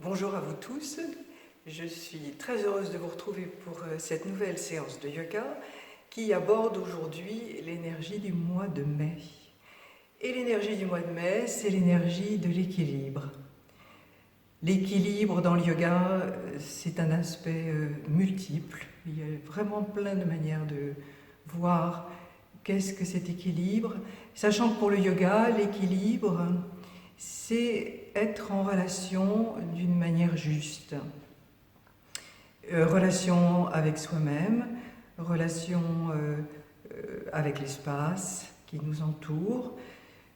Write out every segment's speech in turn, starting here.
Bonjour à vous tous, je suis très heureuse de vous retrouver pour cette nouvelle séance de yoga qui aborde aujourd'hui l'énergie du mois de mai. Et l'énergie du mois de mai, c'est l'énergie de l'équilibre. L'équilibre dans le yoga, c'est un aspect multiple. Il y a vraiment plein de manières de voir qu'est-ce que cet équilibre. Sachant que pour le yoga, l'équilibre, c'est être en relation d'une manière juste. Relation avec soi-même, relation avec l'espace qui nous entoure,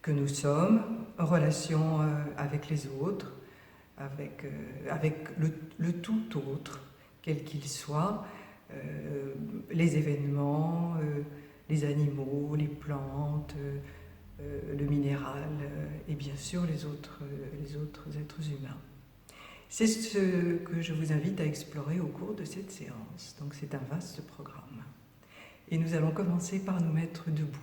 que nous sommes, relation avec les autres, avec le tout autre, quel qu'il soit, les événements, les animaux, les plantes, le minéral et bien sûr les autres êtres humains. C'est ce que je vous invite à explorer au cours de cette séance. Donc c'est un vaste programme. Et nous allons commencer par nous mettre debout.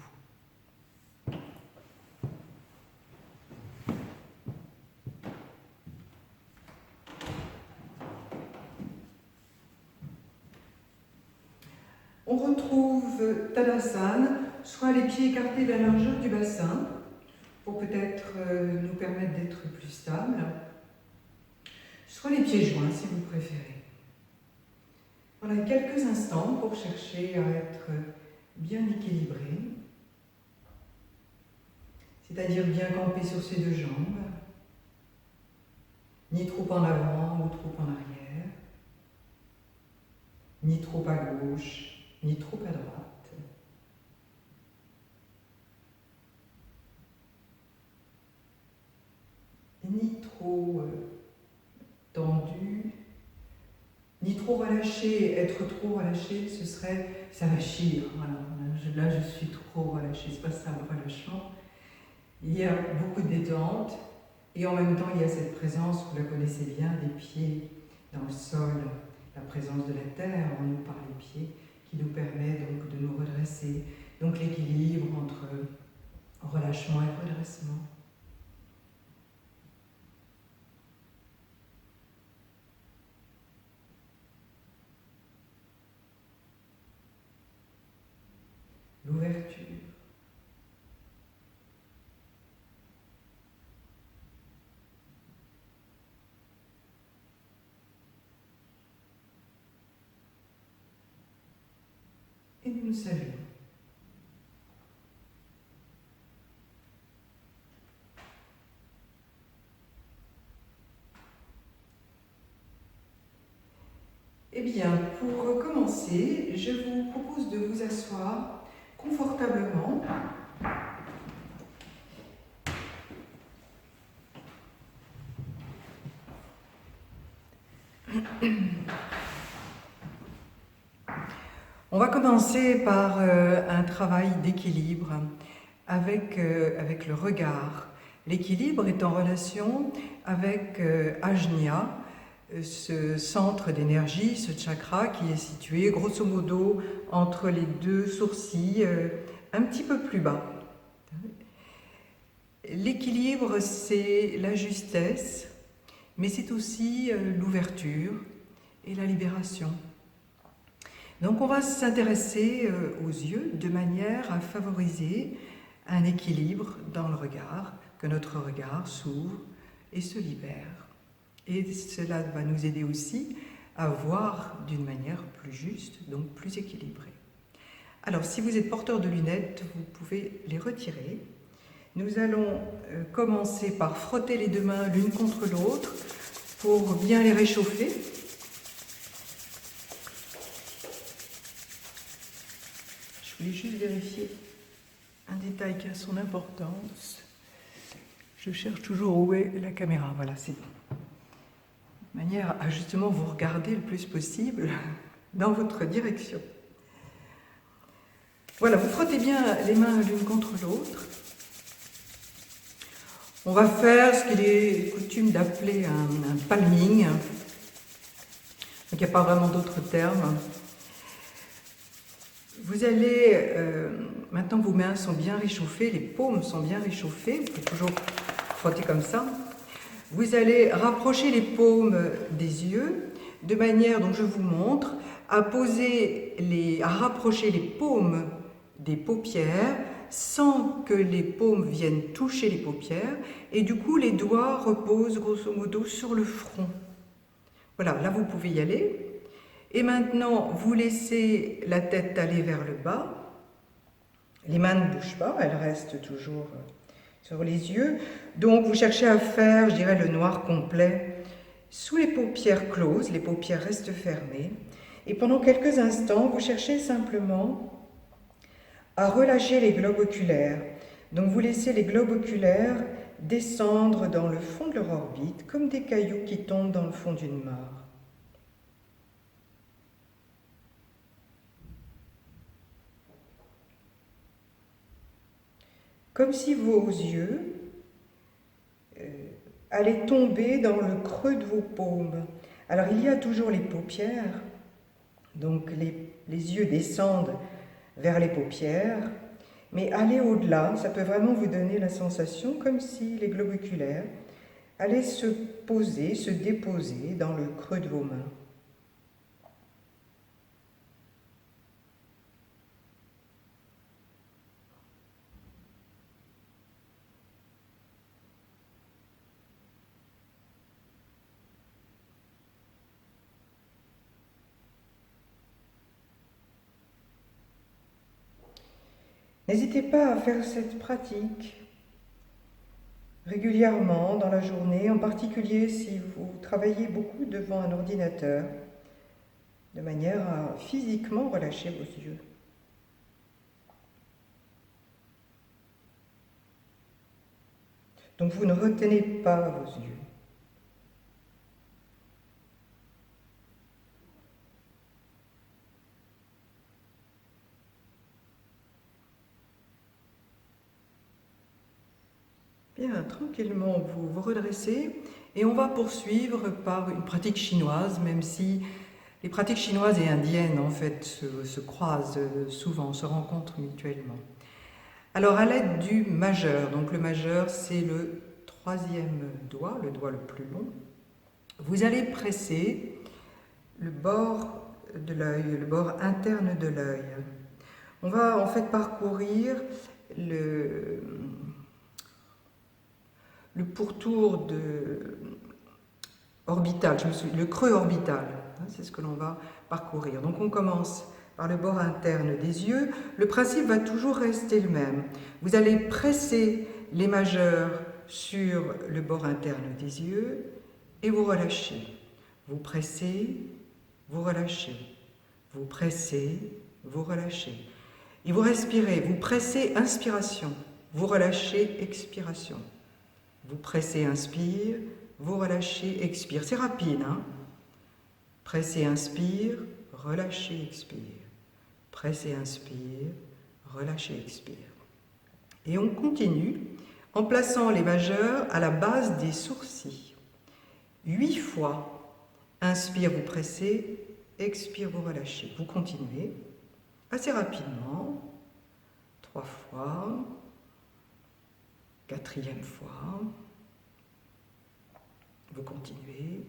On retrouve Tadasana, soit les pieds écartés de la largeur du bassin, pour peut-être nous permettre d'être plus stables, soit les pieds joints si vous préférez. Voilà, quelques instants pour chercher à être bien équilibré, c'est-à-dire bien camper sur ses deux jambes, ni trop en avant ou trop en arrière, ni trop à gauche, ni trop à droite. Ni trop tendu, ni trop relâché. Être trop relâché, ce serait s'avachir. Voilà. Là, je suis trop relâché. C'est pas ça le relâchement. Il y a beaucoup de détente et en même temps, il y a cette présence, vous la connaissez bien, des pieds dans le sol, la présence de la terre en nous par les pieds, qui nous permet donc de nous redresser. Donc l'équilibre entre relâchement et redressement. L'ouverture. Et nous nous saluons. Eh bien, pour commencer, je vous propose de vous asseoir confortablement. On va commencer par un travail d'équilibre avec le regard. L'équilibre est en relation avec Ajna, ce centre d'énergie, ce chakra qui est situé grosso modo entre les deux sourcils, un petit peu plus bas. L'équilibre, c'est la justesse, mais c'est aussi l'ouverture et la libération. Donc on va s'intéresser aux yeux de manière à favoriser un équilibre dans le regard, que notre regard s'ouvre et se libère. Et cela va nous aider aussi à voir d'une manière plus juste, donc plus équilibrée. Alors si vous êtes porteur de lunettes, vous pouvez les retirer. Nous allons commencer par frotter les deux mains l'une contre l'autre pour bien les réchauffer. Je voulais juste vérifier un détail qui a son importance. Je cherche toujours où est la caméra. Voilà, c'est bon. De manière à justement vous regarder le plus possible dans votre direction. Voilà, vous frottez bien les mains l'une contre l'autre. On va faire ce qu'il est coutume d'appeler un palming. Donc il n'y a pas vraiment d'autres termes. Vous allez, maintenant vos mains sont bien réchauffées, les paumes sont bien réchauffées, vous pouvez toujours frotter comme ça. Vous allez rapprocher les paumes des yeux de manière, donc je vous montre, à rapprocher les paumes des paupières sans que les paumes viennent toucher les paupières, et du coup les doigts reposent grosso modo sur le front. Voilà, là vous pouvez y aller. Et maintenant, vous laissez la tête aller vers le bas. Les mains ne bougent pas, elles restent toujours sur les yeux. Donc vous cherchez à faire, je dirais, le noir complet sous les paupières closes, les paupières restent fermées. Et pendant quelques instants, vous cherchez simplement à relâcher les globes oculaires. Donc vous laissez les globes oculaires descendre dans le fond de leur orbite, comme des cailloux qui tombent dans le fond d'une mare. Comme si vos yeux allaient tomber dans le creux de vos paumes. Alors il y a toujours les paupières, donc les yeux descendent vers les paupières, mais aller au-delà, ça peut vraiment vous donner la sensation comme si les globes oculaires allaient se poser, se déposer dans le creux de vos mains. N'hésitez pas à faire cette pratique régulièrement dans la journée, en particulier si vous travaillez beaucoup devant un ordinateur, de manière à physiquement relâcher vos yeux. Donc vous ne retenez pas vos yeux. Bien, tranquillement, vous vous redressez et on va poursuivre par une pratique chinoise, même si les pratiques chinoises et indiennes, en fait, se croisent souvent, se rencontrent mutuellement. Alors, à l'aide du majeur, donc le majeur, c'est le troisième doigt, le doigt le plus long, vous allez presser le bord de l'œil, le bord interne de l'œil. On va en fait parcourir le pourtour orbital, le creux orbital, c'est ce que l'on va parcourir. Donc on commence par le bord interne des yeux. Le principe va toujours rester le même. Vous allez presser les majeurs sur le bord interne des yeux et vous relâchez. Vous pressez, vous relâchez. Vous pressez, vous relâchez. Et vous respirez, vous pressez, inspiration. Vous relâchez, expiration. Vous pressez, inspire, vous relâchez, expire. C'est rapide, hein? Pressez, inspire, relâchez, expire. Pressez, inspire, relâchez, expire. Et on continue en plaçant les majeurs à la base des sourcils. 8 fois. Inspire, vous pressez, expire, vous relâchez. Vous continuez assez rapidement. 3 fois. 4e fois. Vous continuez.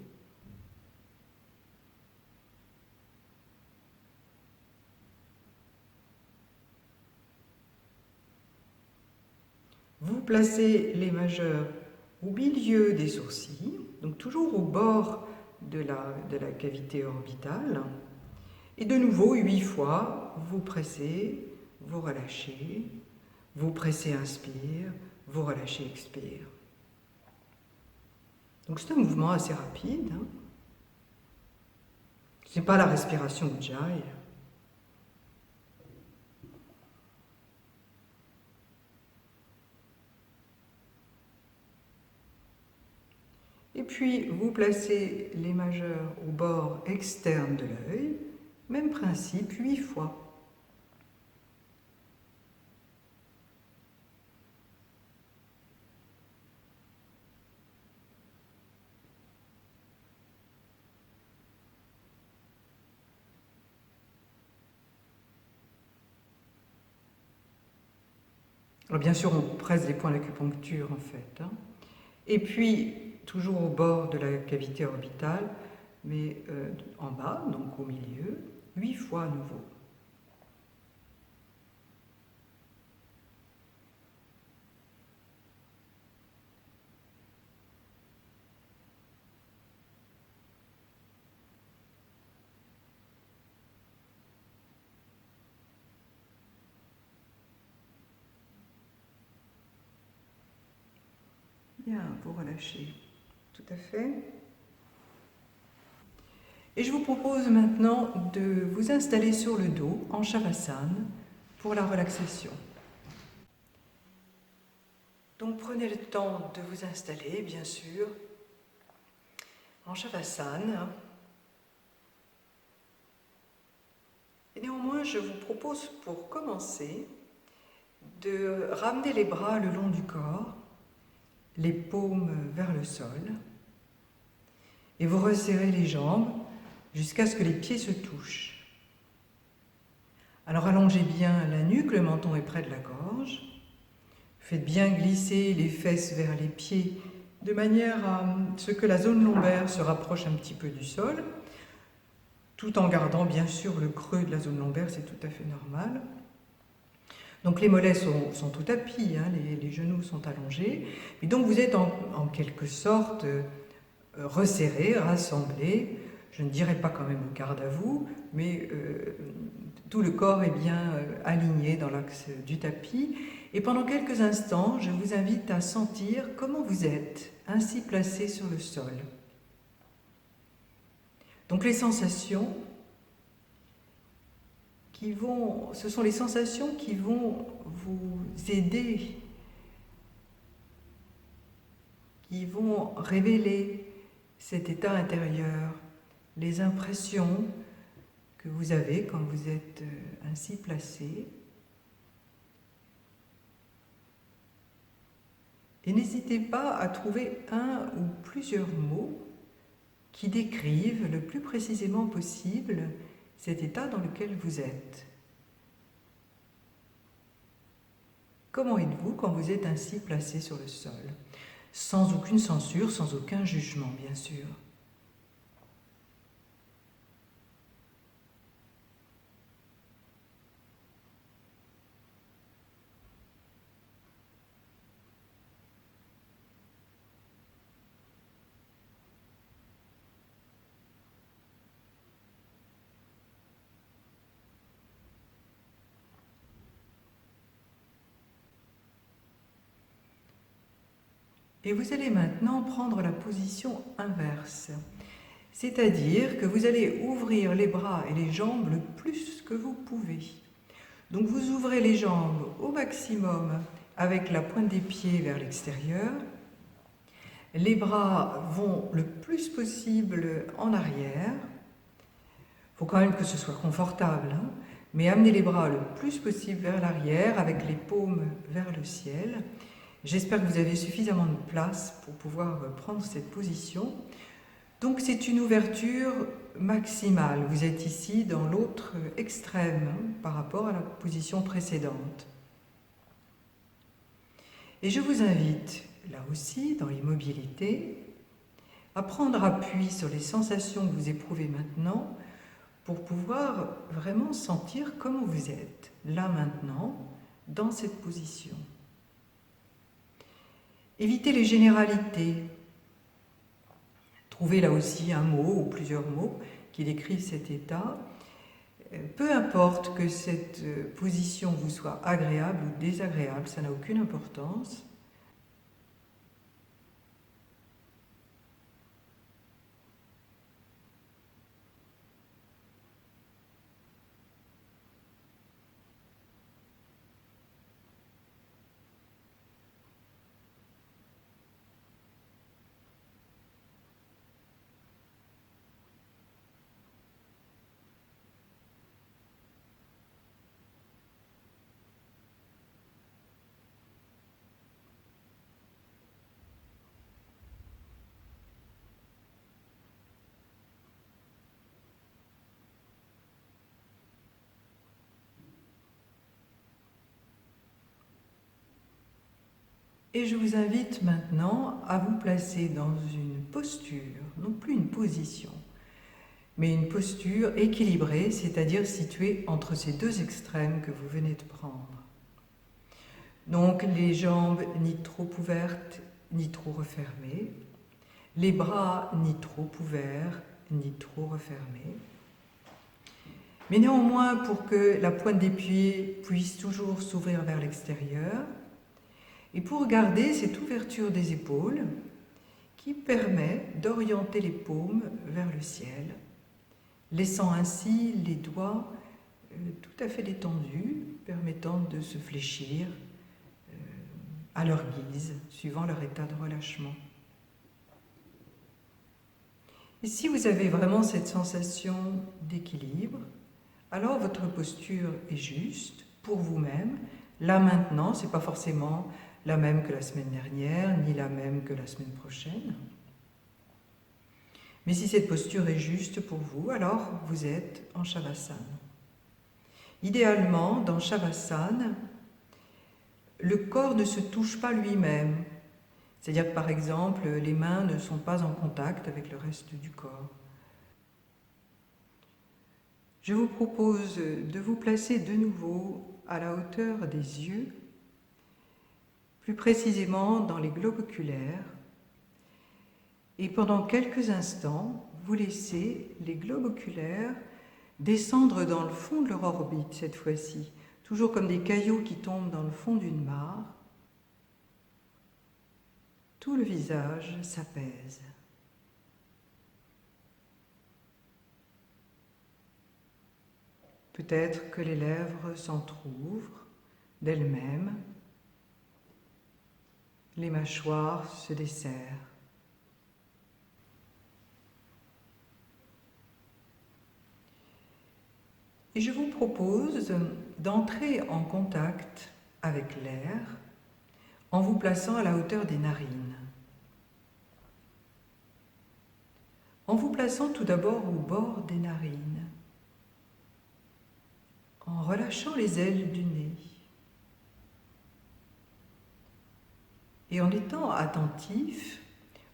Vous placez les majeurs au milieu des sourcils, donc toujours au bord de la cavité orbitale. Et de nouveau, 8 fois, vous pressez, vous relâchez, vous pressez, inspire, vous relâchez, expire. Donc c'est un mouvement assez rapide. Hein. Ce n'est pas la respiration Ujjayi. Et puis, vous placez les majeurs au bord externe de l'œil. Même principe, 8 fois. Alors bien sûr, on presse des points d'acupuncture en fait. Hein. Et puis, toujours au bord de la cavité orbitale, mais en bas, donc au milieu, 8 fois à nouveau. Bien, vous relâchez. Tout à fait. Et je vous propose maintenant de vous installer sur le dos en Shavasana pour la relaxation. Donc prenez le temps de vous installer, bien sûr, en Shavasana. Et néanmoins, je vous propose pour commencer de ramener les bras le long du corps, les paumes vers le sol, et vous resserrez les jambes jusqu'à ce que les pieds se touchent. Alors allongez bien la nuque, le menton est près de la gorge. Faites bien glisser les fesses vers les pieds de manière à ce que la zone lombaire se rapproche un petit peu du sol, tout en gardant bien sûr le creux de la zone lombaire, c'est tout à fait normal. Donc les mollets sont au tapis, hein, les genoux sont allongés, et donc vous êtes en quelque sorte resserré, rassemblé, je ne dirais pas quand même au garde à vous, mais tout le corps est bien aligné dans l'axe du tapis. Et pendant quelques instants, je vous invite à sentir comment vous êtes, ainsi placé sur le sol. Donc les sensations ce sont les sensations qui vont vous aider, qui vont révéler cet état intérieur, les impressions que vous avez quand vous êtes ainsi placé. Et n'hésitez pas à trouver un ou plusieurs mots qui décrivent le plus précisément possible cet état dans lequel vous êtes. Comment êtes-vous quand vous êtes ainsi placé sur le sol? Sans aucune censure, sans aucun jugement, bien sûr. Et vous allez maintenant prendre la position inverse, c'est-à-dire que vous allez ouvrir les bras et les jambes le plus que vous pouvez. Donc vous ouvrez les jambes au maximum avec la pointe des pieds vers l'extérieur. Les bras vont le plus possible en arrière. Il faut quand même que ce soit confortable, hein, mais amenez les bras le plus possible vers l'arrière avec les paumes vers le ciel. J'espère que vous avez suffisamment de place pour pouvoir prendre cette position. Donc c'est une ouverture maximale. Vous êtes ici dans l'autre extrême par rapport à la position précédente. Et je vous invite, là aussi, dans l'immobilité, à prendre appui sur les sensations que vous éprouvez maintenant pour pouvoir vraiment sentir comment vous êtes, là maintenant, dans cette position. Évitez les généralités. Trouvez là aussi un mot ou plusieurs mots qui décrivent cet état. Peu importe que cette position vous soit agréable ou désagréable, ça n'a aucune importance. Et je vous invite maintenant à vous placer dans une posture, non plus une position, mais une posture équilibrée, c'est-à-dire située entre ces deux extrêmes que vous venez de prendre. Donc les jambes ni trop ouvertes ni trop refermées, les bras ni trop ouverts ni trop refermés. Mais néanmoins, pour que la pointe des pieds puisse toujours s'ouvrir vers l'extérieur, et pour garder cette ouverture des épaules qui permet d'orienter les paumes vers le ciel, laissant ainsi les doigts tout à fait détendus, permettant de se fléchir à leur guise, suivant leur état de relâchement. Et si vous avez vraiment cette sensation d'équilibre, alors votre posture est juste pour vous-même. Là maintenant, ce n'est pas forcément la même que la semaine dernière, ni la même que la semaine prochaine. Mais si cette posture est juste pour vous, alors vous êtes en Shavasana. Idéalement, dans Shavasana, le corps ne se touche pas lui-même. C'est-à-dire que par exemple, les mains ne sont pas en contact avec le reste du corps. Je vous propose de vous placer de nouveau à la hauteur des yeux, plus précisément dans les globes oculaires, et pendant quelques instants, vous laissez les globes oculaires descendre dans le fond de leur orbite cette fois-ci, toujours comme des cailloux qui tombent dans le fond d'une mare. Tout le visage s'apaise. Peut-être que les lèvres s'entr'ouvrent d'elles-mêmes, les mâchoires se desserrent. Et je vous propose d'entrer en contact avec l'air en vous plaçant à la hauteur des narines. En vous plaçant tout d'abord au bord des narines, en relâchant les ailes du nez et en étant attentif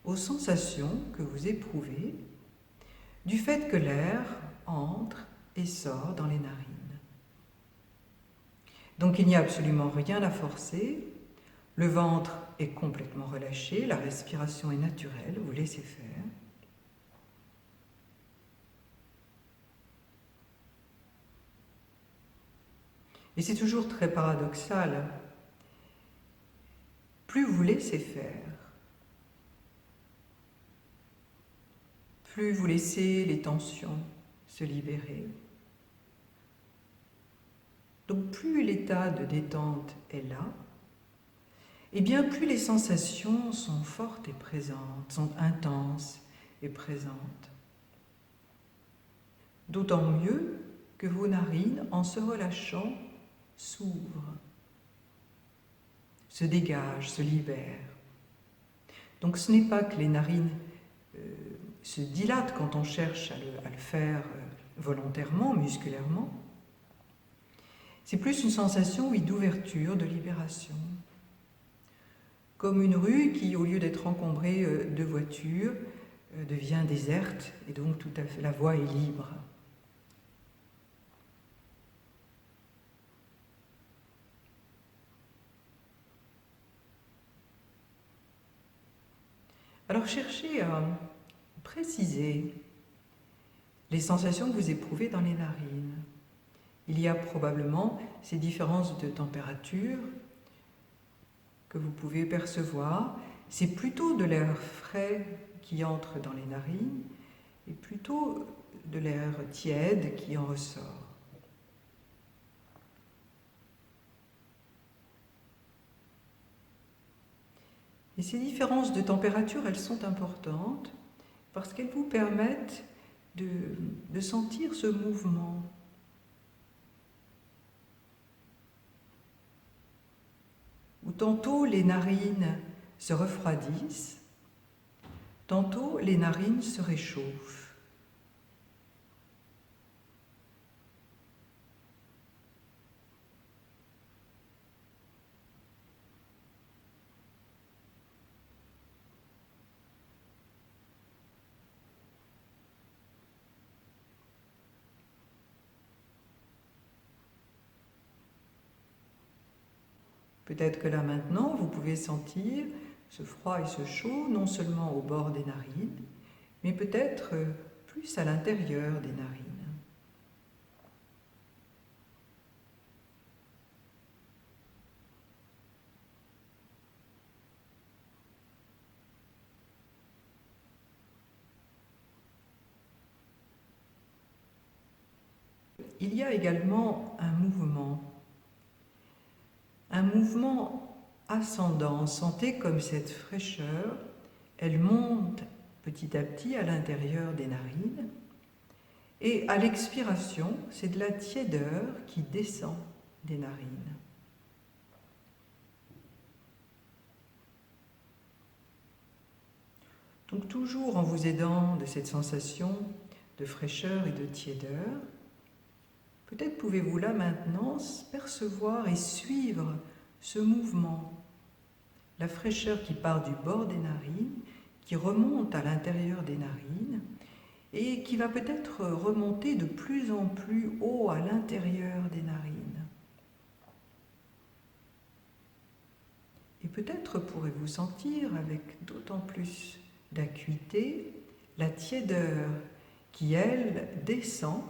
aux sensations que vous éprouvez du fait que l'air entre et sort dans les narines. Donc il n'y a absolument rien à forcer, le ventre est complètement relâché, la respiration est naturelle, vous laissez faire. Et c'est toujours très paradoxal. Plus vous laissez faire, plus vous laissez les tensions se libérer. Donc plus l'état de détente est là, et bien plus les sensations sont fortes et présentes, sont intenses et présentes. D'autant mieux que vos narines, en se relâchant, s'ouvrent, se dégagent, se libèrent. Donc ce n'est pas que les narines se dilatent quand on cherche à le faire volontairement, musculairement. C'est plus une sensation, oui, d'ouverture, de libération. Comme une rue qui, au lieu d'être encombrée de voitures, devient déserte et donc tout à fait la voie est libre. Alors cherchez à préciser les sensations que vous éprouvez dans les narines. Il y a probablement ces différences de température que vous pouvez percevoir. C'est plutôt de l'air frais qui entre dans les narines et plutôt de l'air tiède qui en ressort. Et ces différences de température, elles sont importantes parce qu'elles vous permettent de sentir ce mouvement. Où tantôt les narines se refroidissent, tantôt les narines se réchauffent. Peut-être que là maintenant, vous pouvez sentir ce froid et ce chaud, non seulement au bord des narines, mais peut-être plus à l'intérieur des narines. Il y a également un mouvement ascendant. Sentez comme cette fraîcheur, elle monte petit à petit à l'intérieur des narines. Et à l'expiration, c'est de la tiédeur qui descend des narines. Donc toujours en vous aidant de cette sensation de fraîcheur et de tiédeur, peut-être pouvez-vous là maintenant percevoir et suivre ce mouvement, la fraîcheur qui part du bord des narines, qui remonte à l'intérieur des narines et qui va peut-être remonter de plus en plus haut à l'intérieur des narines. Et peut-être pourrez-vous sentir avec d'autant plus d'acuité la tiédeur qui, elle, descend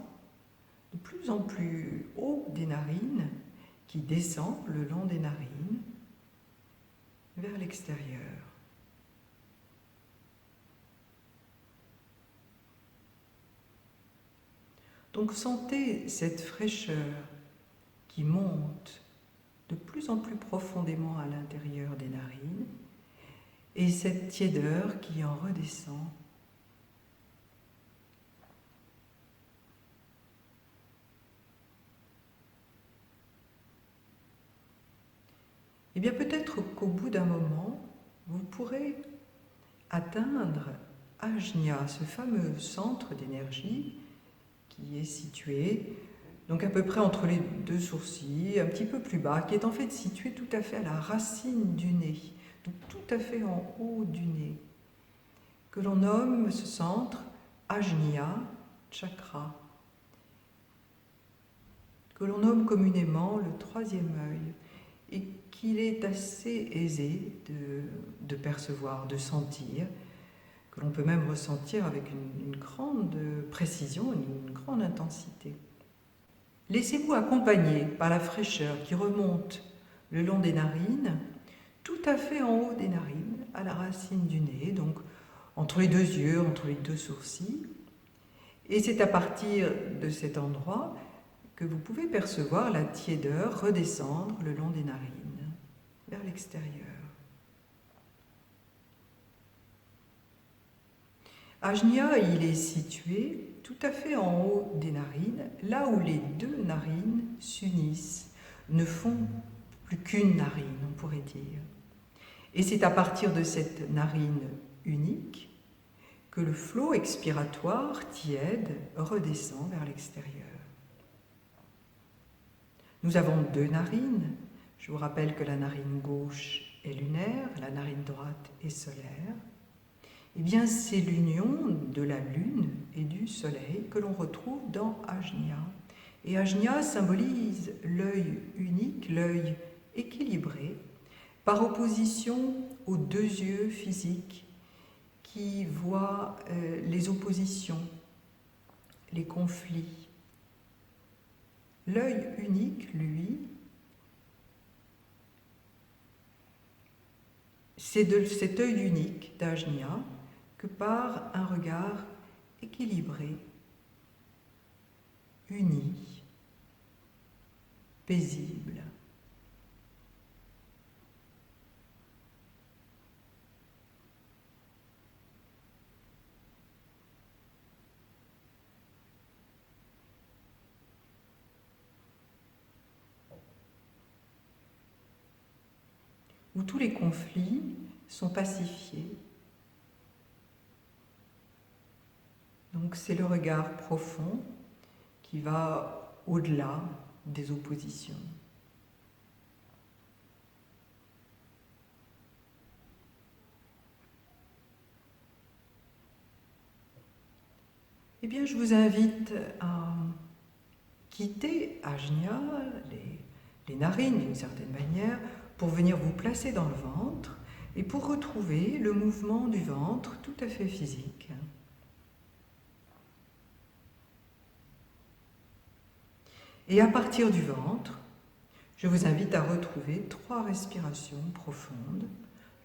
de plus en plus haut des narines, qui descend le long des narines vers l'extérieur. Donc sentez cette fraîcheur qui monte de plus en plus profondément à l'intérieur des narines et cette tiédeur qui en redescend. Eh bien peut-être qu'au bout d'un moment, vous pourrez atteindre Ajna, ce fameux centre d'énergie qui est situé donc à peu près entre les deux sourcils, un petit peu plus bas, qui est en fait situé tout à fait à la racine du nez, donc tout à fait en haut du nez, que l'on nomme ce centre Ajna Chakra, que l'on nomme communément le troisième œil, et qu'il est assez aisé de percevoir, de sentir, que l'on peut même ressentir avec une grande précision, une grande intensité. Laissez-vous accompagner par la fraîcheur qui remonte le long des narines, tout à fait en haut des narines, à la racine du nez, donc entre les deux yeux, entre les deux sourcils. Et c'est à partir de cet endroit que vous pouvez percevoir la tiédeur redescendre le long des narines, vers l'extérieur. Ajna, il est situé tout à fait en haut des narines, là où les deux narines s'unissent, ne font plus qu'une narine, on pourrait dire. Et c'est à partir de cette narine unique que le flot expiratoire tiède redescend vers l'extérieur. Nous avons deux narines. Je vous rappelle que la narine gauche est lunaire, la narine droite est solaire. Eh bien, c'est l'union de la Lune et du Soleil que l'on retrouve dans Ajna. Et Ajna symbolise l'œil unique, l'œil équilibré, par opposition aux deux yeux physiques qui voient les oppositions, les conflits. L'œil unique, lui, c'est de cet œil unique d'Ajna que par un regard équilibré, uni, paisible. Où tous les conflits sont pacifiés. Donc c'est le regard profond qui va au-delà des oppositions. Eh bien, je vous invite à quitter Ajna, les narines d'une certaine manière, pour venir vous placer dans le ventre et pour retrouver le mouvement du ventre tout à fait physique. Et à partir du ventre, je vous invite à retrouver 3 respirations profondes,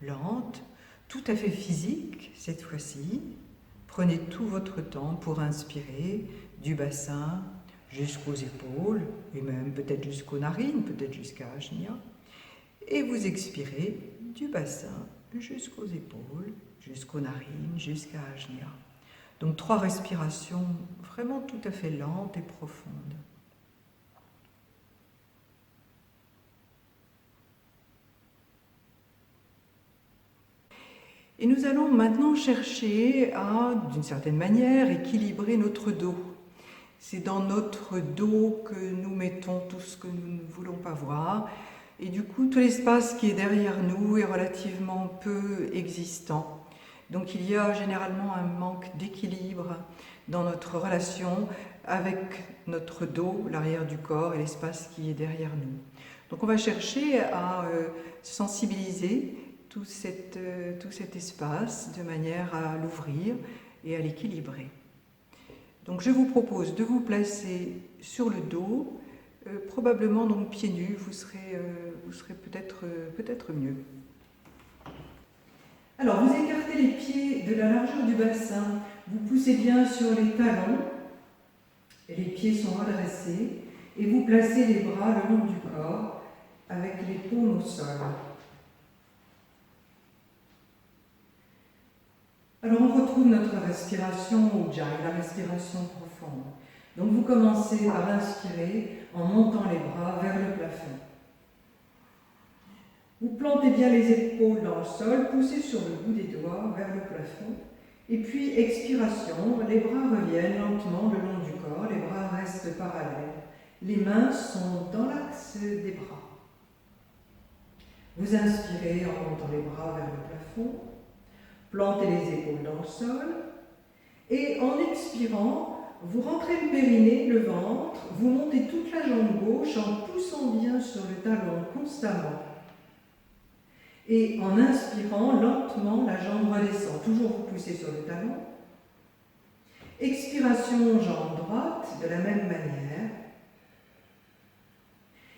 lentes, tout à fait physiques cette fois-ci. Prenez tout votre temps pour inspirer du bassin jusqu'aux épaules, et même peut-être jusqu'aux narines, peut-être jusqu'à Ajna. Et vous expirez du bassin jusqu'aux épaules, jusqu'aux narines, jusqu'à Ajna. Donc 3 respirations vraiment tout à fait lentes et profondes. Et nous allons maintenant chercher à, d'une certaine manière, équilibrer notre dos. C'est dans notre dos que nous mettons tout ce que nous ne voulons pas voir. Et du coup, tout l'espace qui est derrière nous est relativement peu existant. Donc il y a généralement un manque d'équilibre dans notre relation avec notre dos, l'arrière du corps et l'espace qui est derrière nous. Donc on va chercher à sensibiliser tout cet espace de manière à l'ouvrir et à l'équilibrer. Donc je vous propose de vous placer sur le dos, probablement donc pieds nus, vous serez peut-être mieux. Alors vous écartez les pieds de la largeur du bassin, vous poussez bien sur les talons, et les pieds sont redressés, et vous placez les bras le long du corps avec les paumes au sol. Alors on retrouve notre respiration Ujjayi, la respiration profonde. Donc vous commencez par inspirer en montant les bras vers le plafond. Vous plantez bien les épaules dans le sol, poussez sur le bout des doigts vers le plafond. Et puis expiration, les bras reviennent lentement le long du corps, les bras restent parallèles. Les mains sont dans l'axe des bras. Vous inspirez en montant les bras vers le plafond. Plantez les épaules dans le sol et en expirant, vous rentrez le périnée, le ventre, vous montez toute la jambe gauche en poussant bien sur le talon constamment. Et en inspirant, lentement, la jambe redescend. Toujours vous poussez sur le talon. Expiration, jambe droite, de la même manière.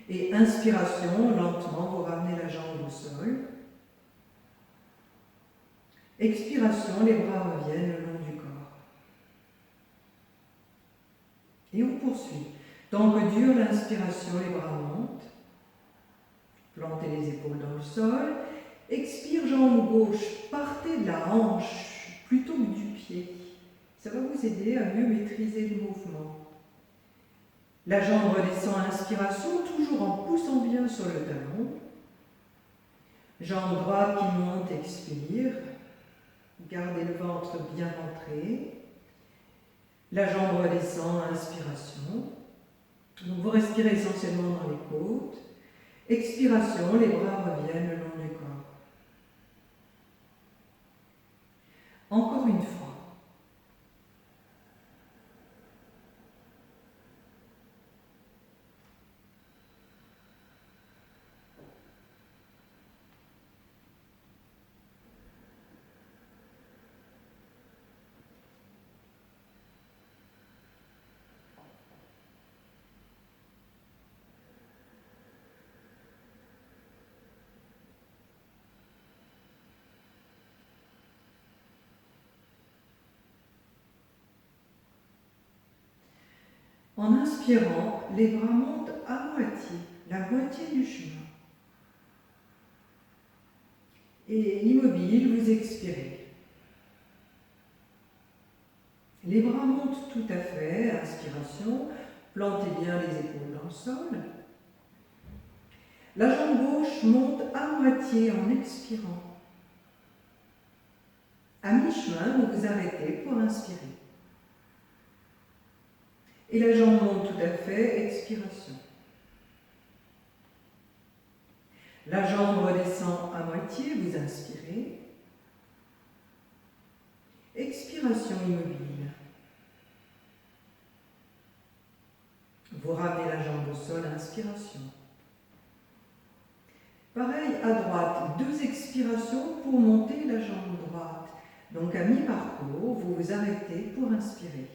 Et inspiration, lentement, vous ramenez la jambe au sol. Expiration, les bras reviennent le long du corps. Et on poursuit. Tant que dure l'inspiration, les bras montent. Plantez les épaules dans le sol. Expire, jambe gauche. Partez de la hanche plutôt que du pied. Ça va vous aider à mieux maîtriser le mouvement. La jambe redescend à inspiration, toujours en poussant bien sur le talon. Jambe droite qui monte, expire. Gardez le ventre bien rentré. La jambe redescend, inspiration. Donc vous respirez essentiellement dans les côtes. Expiration, les bras reviennent le long du corps. Encore une fois. En inspirant, les bras montent à moitié, la moitié du chemin. Et immobile, vous expirez. Les bras montent tout à fait, inspiration, plantez bien les épaules dans le sol. La jambe gauche monte à moitié en expirant. À mi-chemin, vous vous arrêtez pour inspirer. Et la jambe monte tout à fait, expiration. La jambe redescend à moitié, vous inspirez. Expiration immobile. Vous ramenez la jambe au sol, inspiration. Pareil, à droite, 2 expirations pour monter la jambe droite. Donc à mi-parcours, vous vous arrêtez pour inspirer.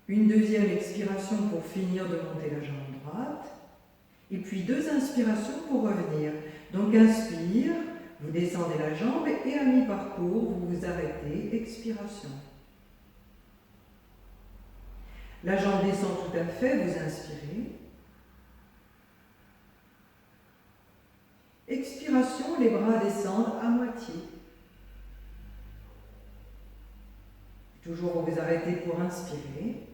Une deuxième expiration pour finir de monter la jambe droite. Et puis 2 inspirations pour revenir. Donc inspire, vous descendez la jambe et à mi-parcours, vous vous arrêtez, expiration. La jambe descend tout à fait, vous inspirez. Expiration, les bras descendent à moitié. Toujours vous vous arrêtez pour inspirer.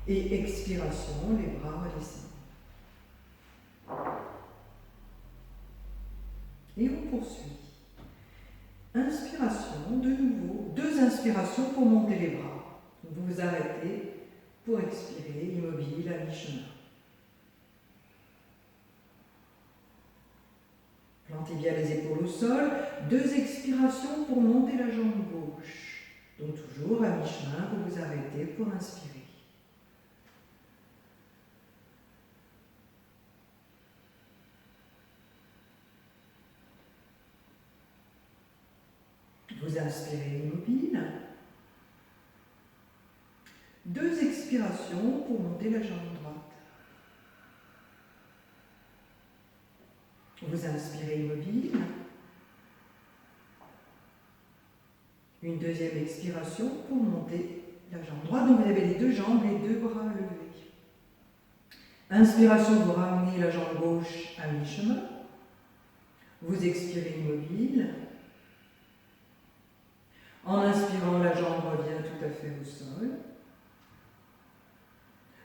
Et expiration, les bras redescendent. Et on poursuit. Inspiration, de nouveau, 2 inspirations pour monter les bras. Vous vous arrêtez pour expirer, immobile à mi-chemin. Plantez bien les épaules au sol. 2 expirations pour monter la jambe gauche. Donc toujours à mi-chemin, vous vous arrêtez pour inspirer. Vous inspirez immobile. 2 expirations pour monter la jambe droite. Vous inspirez immobile. Une deuxième expiration pour monter la jambe droite. Donc vous avez les 2 jambes, les 2 bras levés. Inspiration, vous ramenez la jambe gauche à mi-chemin. Vous expirez immobile. En inspirant, la jambe revient tout à fait au sol.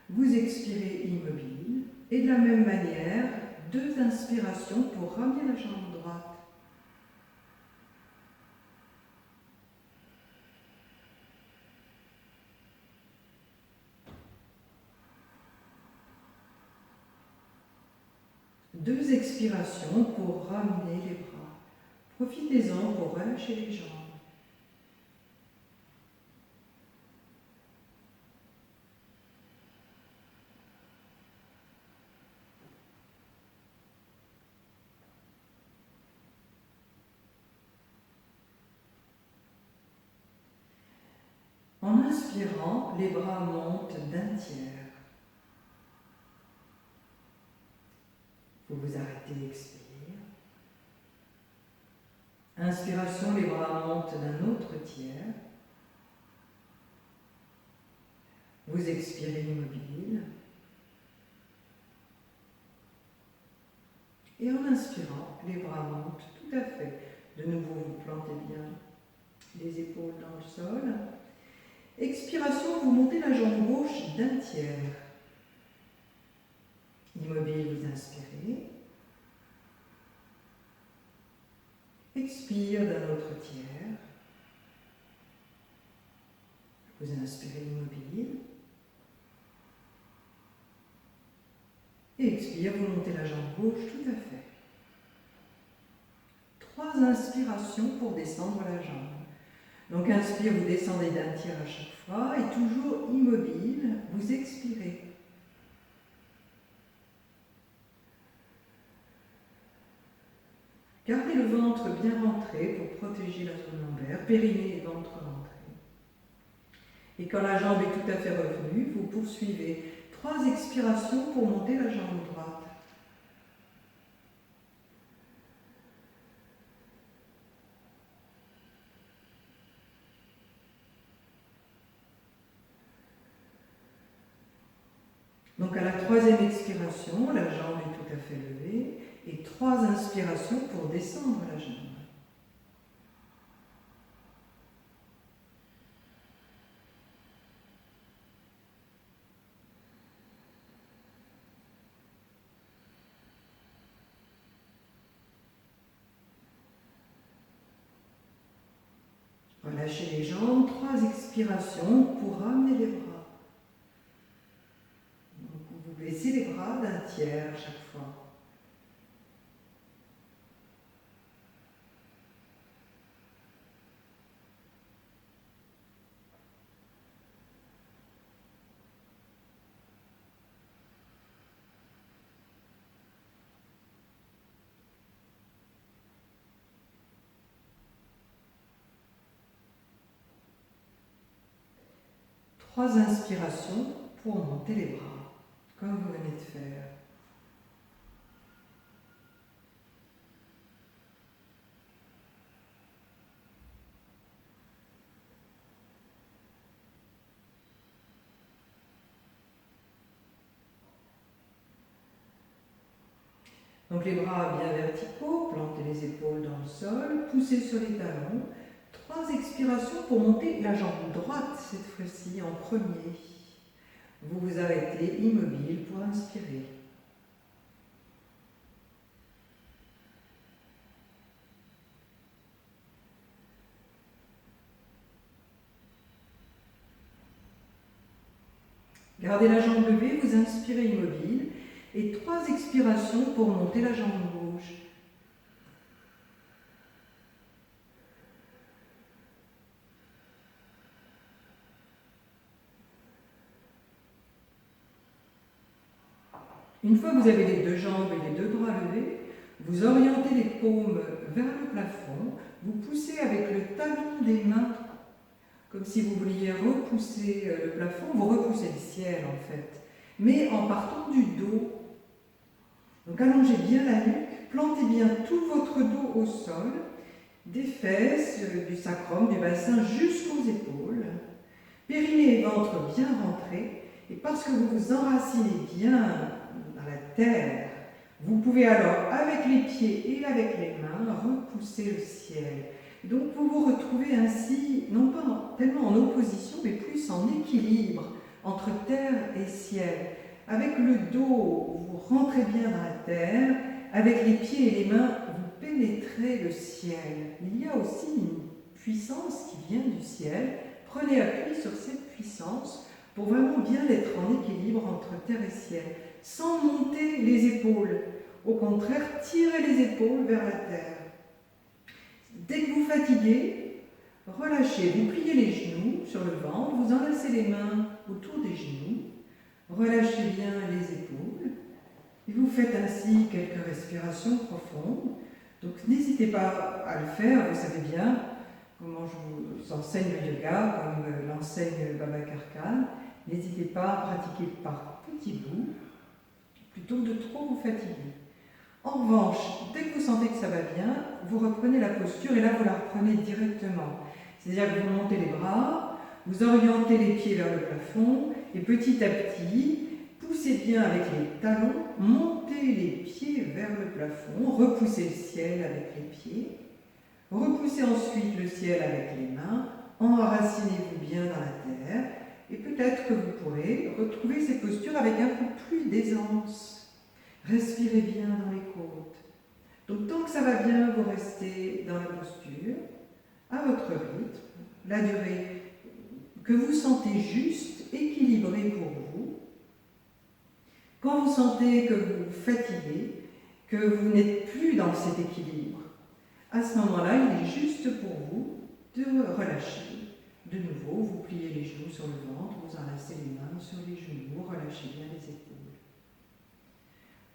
Vous expirez immobile. Et de la même manière, 2 inspirations pour ramener la jambe droite. Deux expirations pour ramener les bras. Profitez-en pour relâcher les jambes. En inspirant, les bras montent d'1 tiers. Vous vous arrêtez, expire. Inspiration, les bras montent d'un autre tiers. Vous expirez immobile. Et en inspirant, les bras montent tout à fait. De nouveau, vous plantez bien les épaules dans le sol. Expiration, vous montez la jambe gauche d'1 tiers. Immobile, vous inspirez. Expire d'un autre tiers. Vous inspirez immobile. Et expire, vous montez la jambe gauche tout à fait. 3 inspirations pour descendre la jambe. Donc inspire, vous descendez d'1 tiers à chaque fois et toujours immobile, vous expirez. Gardez le ventre bien rentré pour protéger la zone lombaire, périnée et ventre rentré. Et quand la jambe est tout à fait revenue, vous poursuivez 3 expirations pour monter la jambe droite. Donc à la 3e expiration, la jambe est tout à fait levée et 3 inspirations pour descendre la jambe. Relâchez les jambes, 3 expirations pour ramener les bras. Vous baissez les bras d'1 tiers chaque fois. 3 inspirations pour monter les bras, comme vous venez de faire. Donc les bras bien verticaux, plantez les épaules dans le sol, poussez sur les talons. 3 expirations pour monter la jambe droite cette fois-ci en premier. Vous vous arrêtez immobile pour inspirer. Gardez la jambe levée, vous inspirez immobile. Et 3 expirations pour monter la jambe gauche. Une fois que vous avez les 2 jambes et les 2 bras levés, vous orientez les paumes vers le plafond, vous poussez avec le talon des mains, comme si vous vouliez repousser le plafond, vous repoussez le ciel en fait, mais en partant du dos. Donc allongez bien la nuque, plantez bien tout votre dos au sol, des fesses, du sacrum, du bassin jusqu'aux épaules, périnée et ventre bien rentrés, et parce que vous vous enracinez bien dans la terre, vous pouvez alors, avec les pieds et avec les mains, repousser le ciel. Donc vous vous retrouvez ainsi, non pas tellement en opposition, mais plus en équilibre entre terre et ciel. Avec le dos, vous rentrez bien dans la terre, avec les pieds et les mains, vous pénétrez le ciel. Il y a aussi une puissance qui vient du ciel. Prenez appui sur cette puissance pour vraiment bien être en équilibre entre terre et ciel, sans monter les épaules. Au contraire, tirez les épaules vers la terre. Dès que vous fatiguez, relâchez, vous pliez les genoux sur le ventre, vous enlacez les mains autour des genoux, relâchez bien les épaules, et vous faites ainsi quelques respirations profondes. Donc n'hésitez pas à le faire, vous savez bien comment je vous enseigne le yoga, comme l'enseigne Baba Karkal. N'hésitez pas à pratiquer par petits bouts, plutôt que de trop vous fatiguer. En revanche, dès que vous sentez que ça va bien, vous reprenez la posture et là vous la reprenez directement. C'est-à-dire que vous montez les bras, vous orientez les pieds vers le plafond et petit à petit, poussez bien avec les talons, montez les pieds vers le plafond, repoussez le ciel avec les pieds, repoussez ensuite le ciel avec les mains, enracinez-vous bien dans la terre et peut-être que vous pourrez retrouver ces postures avec un peu plus d'aisance. Respirez bien dans les côtes. Donc tant que ça va bien, vous restez dans la posture, à votre rythme, la durée que vous sentez juste, équilibrée pour vous. Quand vous sentez que vous vous fatiguez, que vous n'êtes plus dans cet équilibre, à ce moment-là, il est juste pour vous de relâcher. De nouveau, vous pliez les genoux sur le ventre, vous enlacez les mains sur les genoux, relâchez bien les épaules.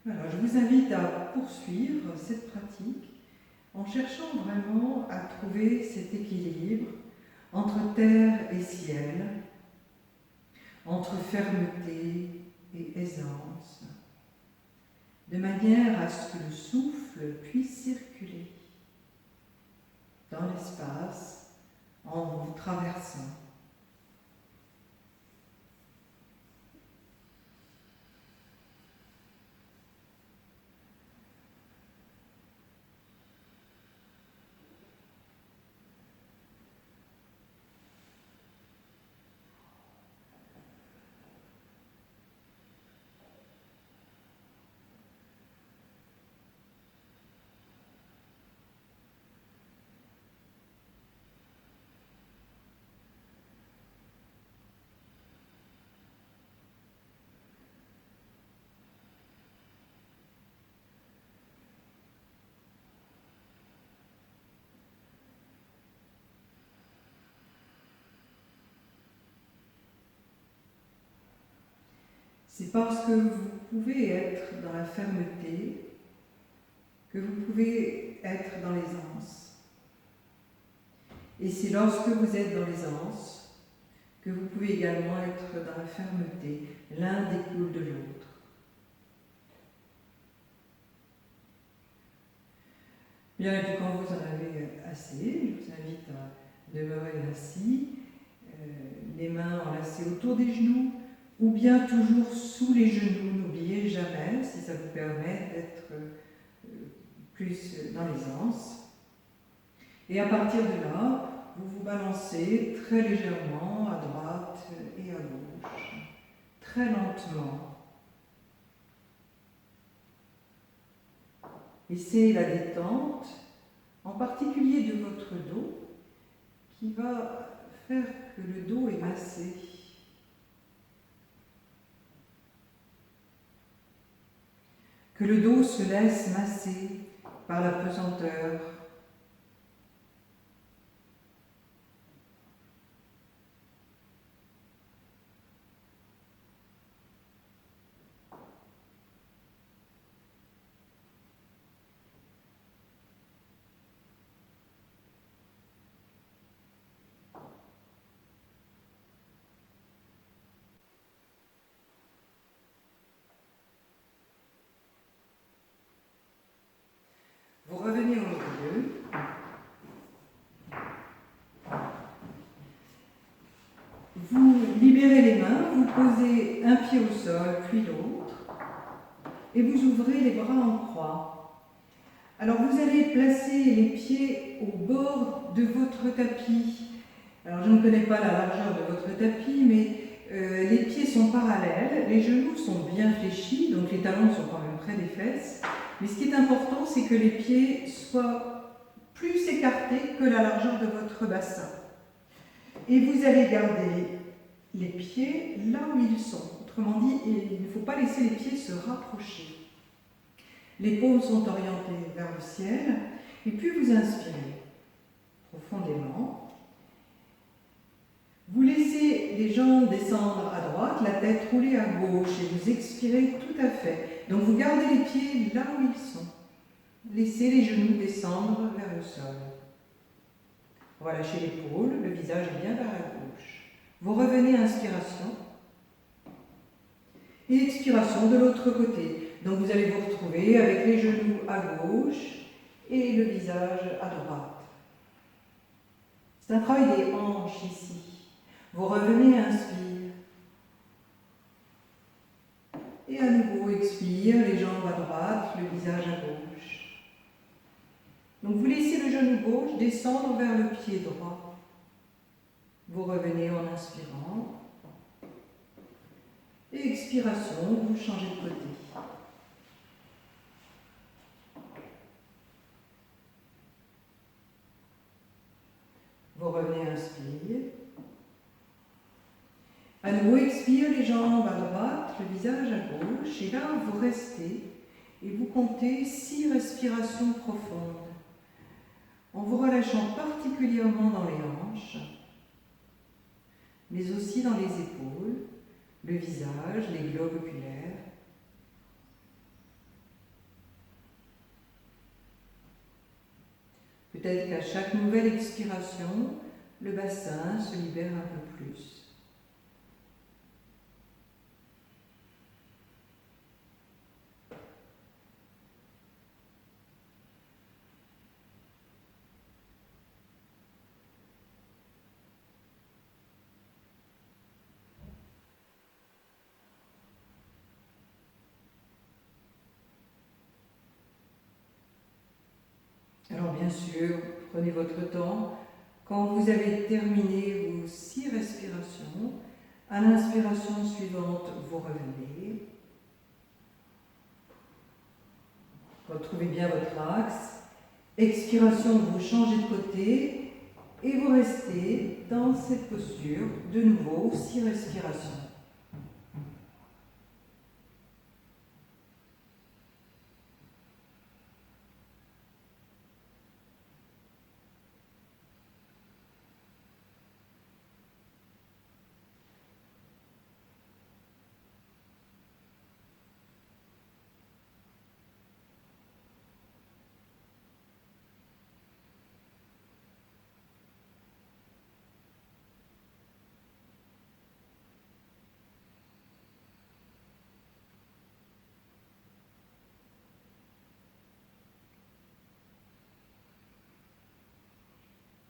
Alors, je vous invite à poursuivre cette pratique en cherchant vraiment à trouver cet équilibre entre terre et ciel, entre fermeté et aisance, de manière à ce que le souffle puisse circuler dans l'espace en vous traversant. C'est parce que vous pouvez être dans la fermeté que vous pouvez être dans l'aisance. Et c'est lorsque vous êtes dans l'aisance que vous pouvez également être dans la fermeté. L'un découle de l'autre. Bien, et puis quand vous en avez assez, je vous invite à demeurer assis, les mains enlacées autour des genoux, ou bien toujours sous les genoux. N'oubliez jamais, si ça vous permet d'être plus dans l'aisance. Et à partir de là, vous vous balancez très légèrement à droite et à gauche, très lentement. Laissez la détente, en particulier de votre dos, qui va faire que le dos est massé. Que le dos se laisse masser par la pesanteur. Vous revenez au milieu. Vous libérez les mains, vous posez un pied au sol, puis l'autre, et vous ouvrez les bras en croix. Alors vous allez placer les pieds au bord de votre tapis. Alors je ne connais pas la largeur de votre tapis, mais les pieds sont parallèles, les genoux sont bien fléchis, donc les talons sont quand même près des fesses. Mais ce qui est important, c'est que les pieds soient plus écartés que la largeur de votre bassin. Et vous allez garder les pieds là où ils sont. Autrement dit, il ne faut pas laisser les pieds se rapprocher. Les paumes sont orientées vers le ciel. Et puis vous inspirez profondément. Vous laissez les jambes descendre à droite, la tête rouler à gauche et vous expirez tout à fait. Donc vous gardez les pieds là où ils sont. Laissez les genoux descendre vers le sol. On va lâcher l'épaule, le visage bien vers la gauche. Vous revenez, inspiration. Et expiration de l'autre côté. Donc vous allez vous retrouver avec les genoux à gauche et le visage à droite. C'est un travail des hanches ici. Vous revenez, inspire. Et à nouveau, expire, les jambes à droite, le visage à gauche. Donc vous laissez le genou gauche descendre vers le pied droit. Vous revenez en inspirant. Et expiration, vous changez de côté. Vous revenez, inspire. À nouveau, expire, les jambes à droite, le visage à gauche. Et là, vous restez et vous comptez 6 respirations profondes, en vous relâchant particulièrement dans les hanches, mais aussi dans les épaules, le visage, les globes oculaires. Peut-être qu'à chaque nouvelle expiration, le bassin se libère un peu plus. Alors bien sûr, prenez votre temps. Quand vous avez terminé vos 6 respirations, à l'inspiration suivante, vous revenez. Retrouvez bien votre axe. Expiration, vous changez de côté et vous restez dans cette posture. De nouveau, 6 respirations.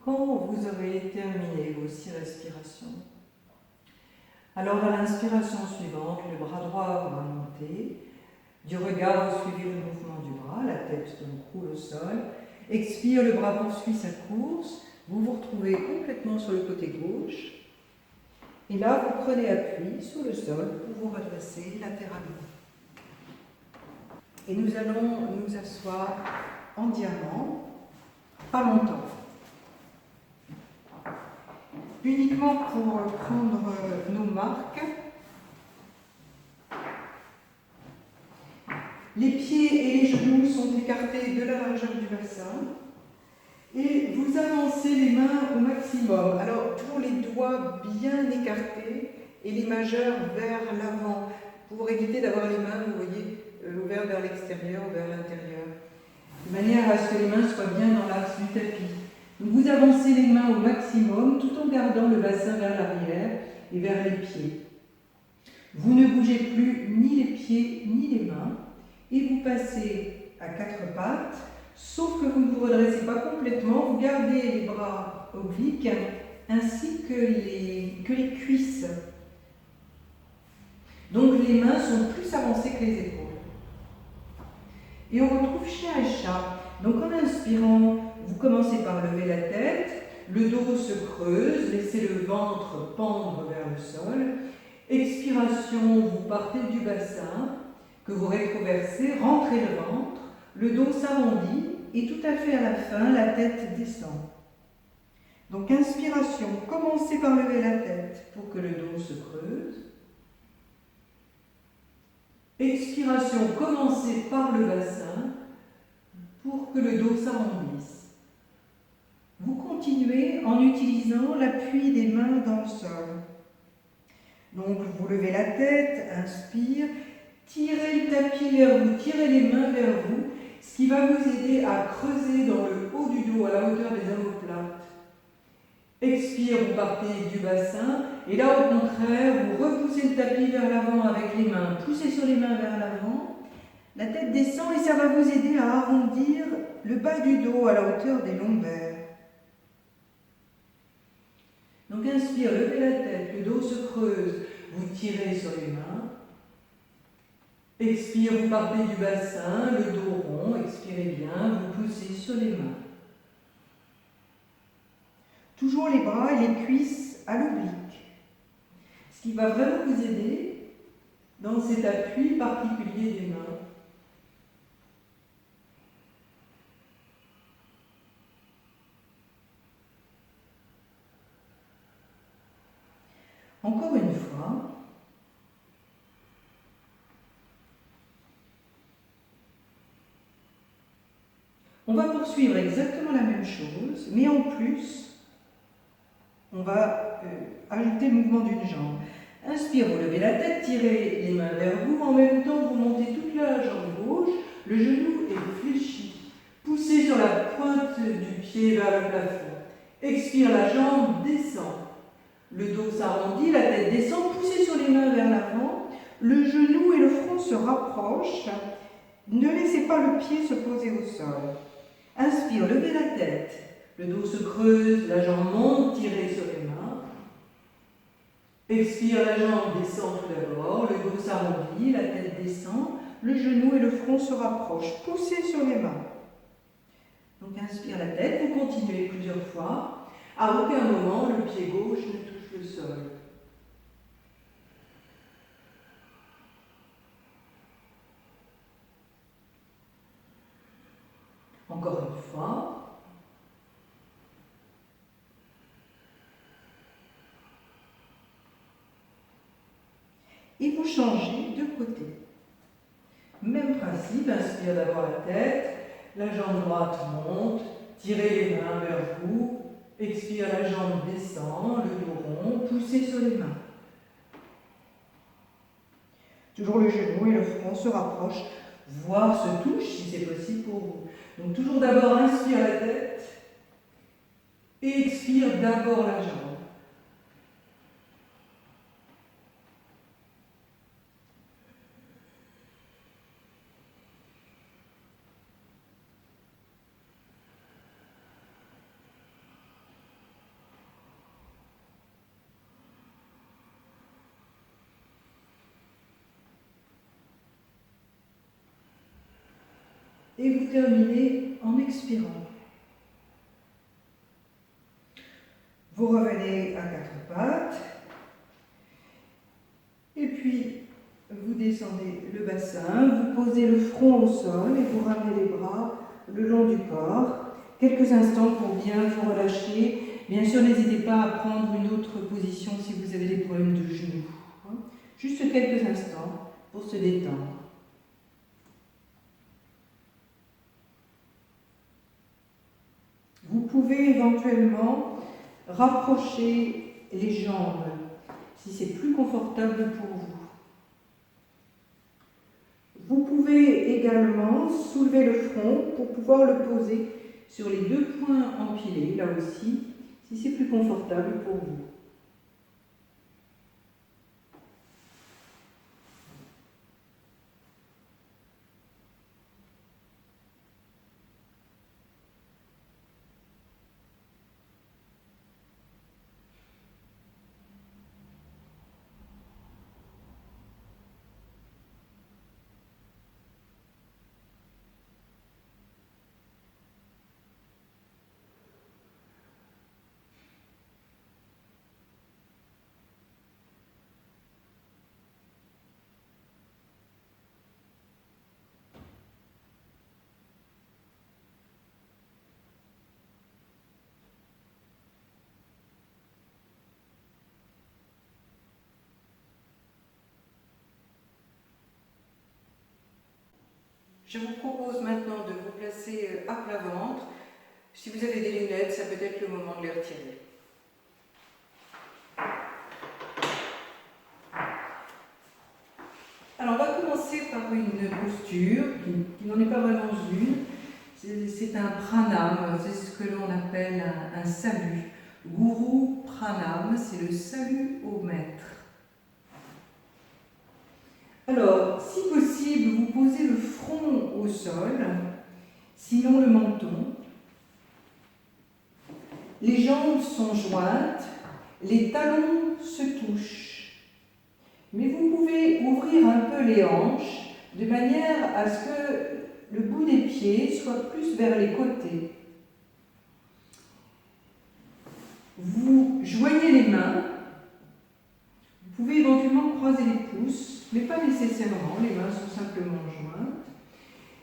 Quand vous aurez terminé vos 6 respirations, alors à l'inspiration suivante, le bras droit va monter. Du regard, vous suivez le mouvement du bras, la tête donc roule au sol. Expire, le bras poursuit sa course. Vous vous retrouvez complètement sur le côté gauche. Et là, vous prenez appui sur le sol pour vous redresser latéralement. Et nous allons nous asseoir en diamant, pas longtemps. Uniquement pour prendre nos marques. Les pieds et les genoux sont écartés de la largeur du bassin. Et vous avancez les mains au maximum. Alors, toujours les doigts bien écartés et les majeurs vers l'avant pour éviter d'avoir les mains, vous voyez, ouvertes vers l'extérieur ou vers l'intérieur. De manière à ce que les mains soient bien dans l'axe du tapis. Donc, vous avancez les mains au maximum tout en gardant le bassin vers l'arrière et vers les pieds. Vous ne bougez plus ni les pieds ni les mains et vous passez à 4 pattes. Sauf que vous ne vous redressez pas complètement, vous gardez les bras obliques ainsi que les cuisses. Donc les mains sont plus avancées que les épaules. Et on retrouve chien et chat. Donc en inspirant, vous commencez par lever la tête, le dos se creuse, laissez le ventre pendre vers le sol. Expiration, vous partez du bassin que vous rétroversez, rentrez le ventre. Le dos s'arrondit et tout à fait à la fin, la tête descend. Donc inspiration, commencez par lever la tête pour que le dos se creuse. Expiration, commencez par le bassin pour que le dos s'arrondisse. Vous continuez en utilisant l'appui des mains dans le sol. Donc vous levez la tête, inspire, tirez le tapis vers vous, tirez les mains vers vous, ce qui va vous aider à creuser dans le haut du dos, à la hauteur des omoplates. Expire, vous partez du bassin, et là au contraire, vous repoussez le tapis vers l'avant avec les mains. Poussez sur les mains vers l'avant, la tête descend et ça va vous aider à arrondir le bas du dos à la hauteur des lombaires. Donc inspire, levez la tête, le dos se creuse, vous tirez sur les mains. Expire, vous partez du bassin, le dos rond, expirez bien, vous poussez sur les mains. Toujours les bras et les cuisses à l'oblique. Ce qui va vraiment vous aider dans cet appui particulier des mains. Encore une fois. On va poursuivre exactement la même chose, mais en plus, on va ajouter le mouvement d'une jambe. Inspire, vous levez la tête, tirez les mains vers vous, en même temps vous montez toute la jambe gauche, le genou est fléchi. Poussez sur la pointe du pied vers le plafond. Expire, la jambe descend. Le dos s'arrondit, la tête descend, poussez sur les mains vers l'avant, le genou et le front se rapprochent. Ne laissez pas le pied se poser au sol. Inspire, levez la tête. Le dos se creuse, la jambe monte, tirez sur les mains. Expire, la jambe descend tout d'abord, le dos s'arrondit, la tête descend, le genou et le front se rapprochent. Poussez sur les mains. Donc inspire la tête, vous continuez plusieurs fois. À aucun moment, le pied gauche ne touche le sol. Encore une fois. Et vous changez de côté. Même principe, inspire d'abord la tête, la jambe droite monte, tirez les mains vers vous, expire, la jambe descend, le dos rond, poussez sur les mains. Toujours le genou et le front se rapprochent, voire se touchent si c'est possible pour vous. Donc toujours d'abord inspire la tête et expire d'abord la jambe. Et vous terminez en expirant. Vous revenez à quatre pattes. Et puis, vous descendez le bassin, vous posez le front au sol et vous ramenez les bras le long du corps. Quelques instants pour bien vous relâcher. Bien sûr, n'hésitez pas à prendre une autre position si vous avez des problèmes de genoux. Juste quelques instants pour se détendre. Vous pouvez éventuellement rapprocher les jambes si c'est plus confortable pour vous. Vous pouvez également soulever le front pour pouvoir le poser sur les deux poings empilés, là aussi, si c'est plus confortable pour vous. Je vous propose maintenant de vous placer à plat ventre. Si vous avez des lunettes, ça peut être le moment de les retirer. Alors on va commencer par une posture qui n'en est pas vraiment une. C'est un pranam, c'est ce que l'on appelle un salut. Guru pranam, c'est le salut au maître. Alors, si possible, vous posez le front au sol, sinon le menton. Les jambes sont jointes, les talons se touchent. Mais vous pouvez ouvrir un peu les hanches de manière à ce que le bout des pieds soit plus vers les côtés. Vous joignez les mains. Vous pouvez éventuellement croiser les pouces, mais pas nécessairement, les mains sont simplement jointes.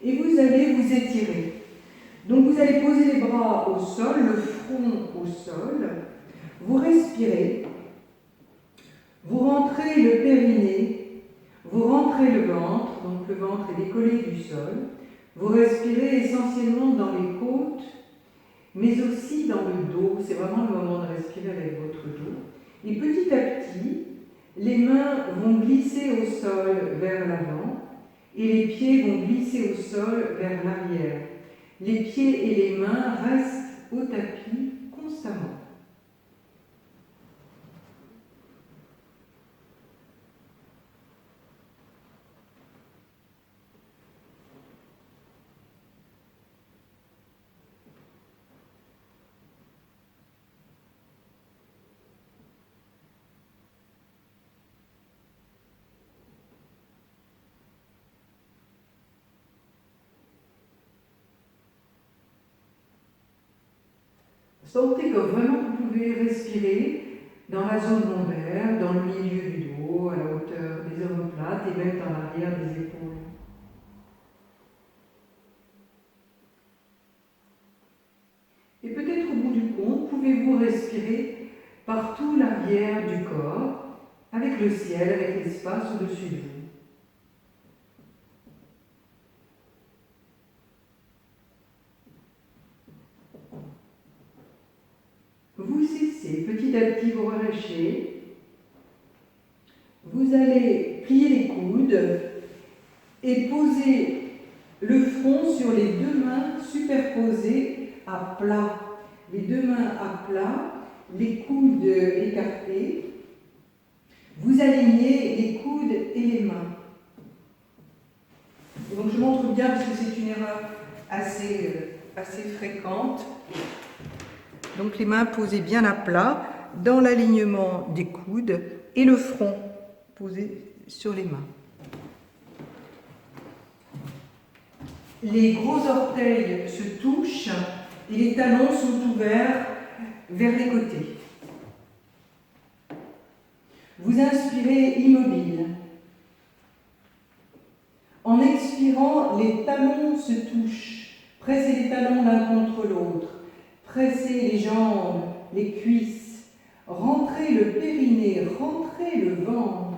Et vous allez vous étirer. Donc vous allez poser les bras au sol, le front au sol. Vous respirez. Vous rentrez le périnée. Vous rentrez le ventre, donc le ventre est décollé du sol. Vous respirez essentiellement dans les côtes, mais aussi dans le dos. C'est vraiment le moment de respirer avec votre dos. Et petit à petit, les mains vont glisser au sol vers l'avant et les pieds vont glisser au sol vers l'arrière. Les pieds et les mains restent au tapis constamment. Sentez comme vraiment vous pouvez respirer dans la zone lombaire, dans le milieu du dos, à la hauteur des omoplates et même dans l'arrière des épaules. Et peut-être au bout du compte, pouvez-vous respirer par tout l'arrière du corps, avec le ciel, avec l'espace au-dessus de vous. Vous cessez, petit à petit vous relâchez. Vous allez plier les coudes et poser le front sur les deux mains superposées à plat. Les deux mains à plat, les coudes écartés. Vous alignez les coudes et les mains. Et donc je montre bien parce que c'est une erreur assez fréquente. Donc les mains posées bien à plat dans l'alignement des coudes et le front posé sur les mains. Les gros orteils se touchent et les talons sont ouverts vers les côtés. Vous inspirez immobile. En expirant, les talons se touchent. Pressez les talons l'un contre l'autre. Pressez les jambes, les cuisses. Rentrez le périnée, rentrez le ventre.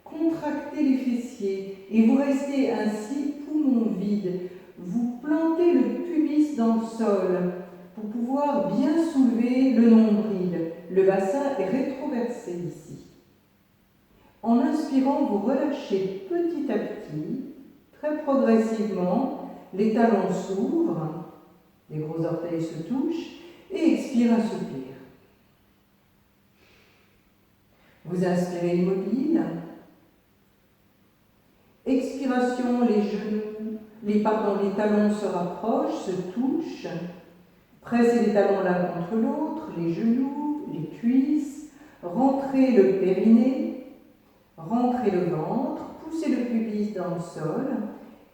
Contractez les fessiers et vous restez ainsi, poumon vide. Vous plantez le pubis dans le sol pour pouvoir bien soulever le nombril. Le bassin est rétroversé ici. En inspirant, vous relâchez petit à petit, très progressivement, les talons s'ouvrent, les gros orteils se touchent et expire un soupir. Vous inspirez immobile. Expiration, les talons se rapprochent, se touchent. Pressez les talons l'un contre l'autre, les genoux, les cuisses. Rentrez le périnée, rentrez le ventre, poussez le pubis dans le sol.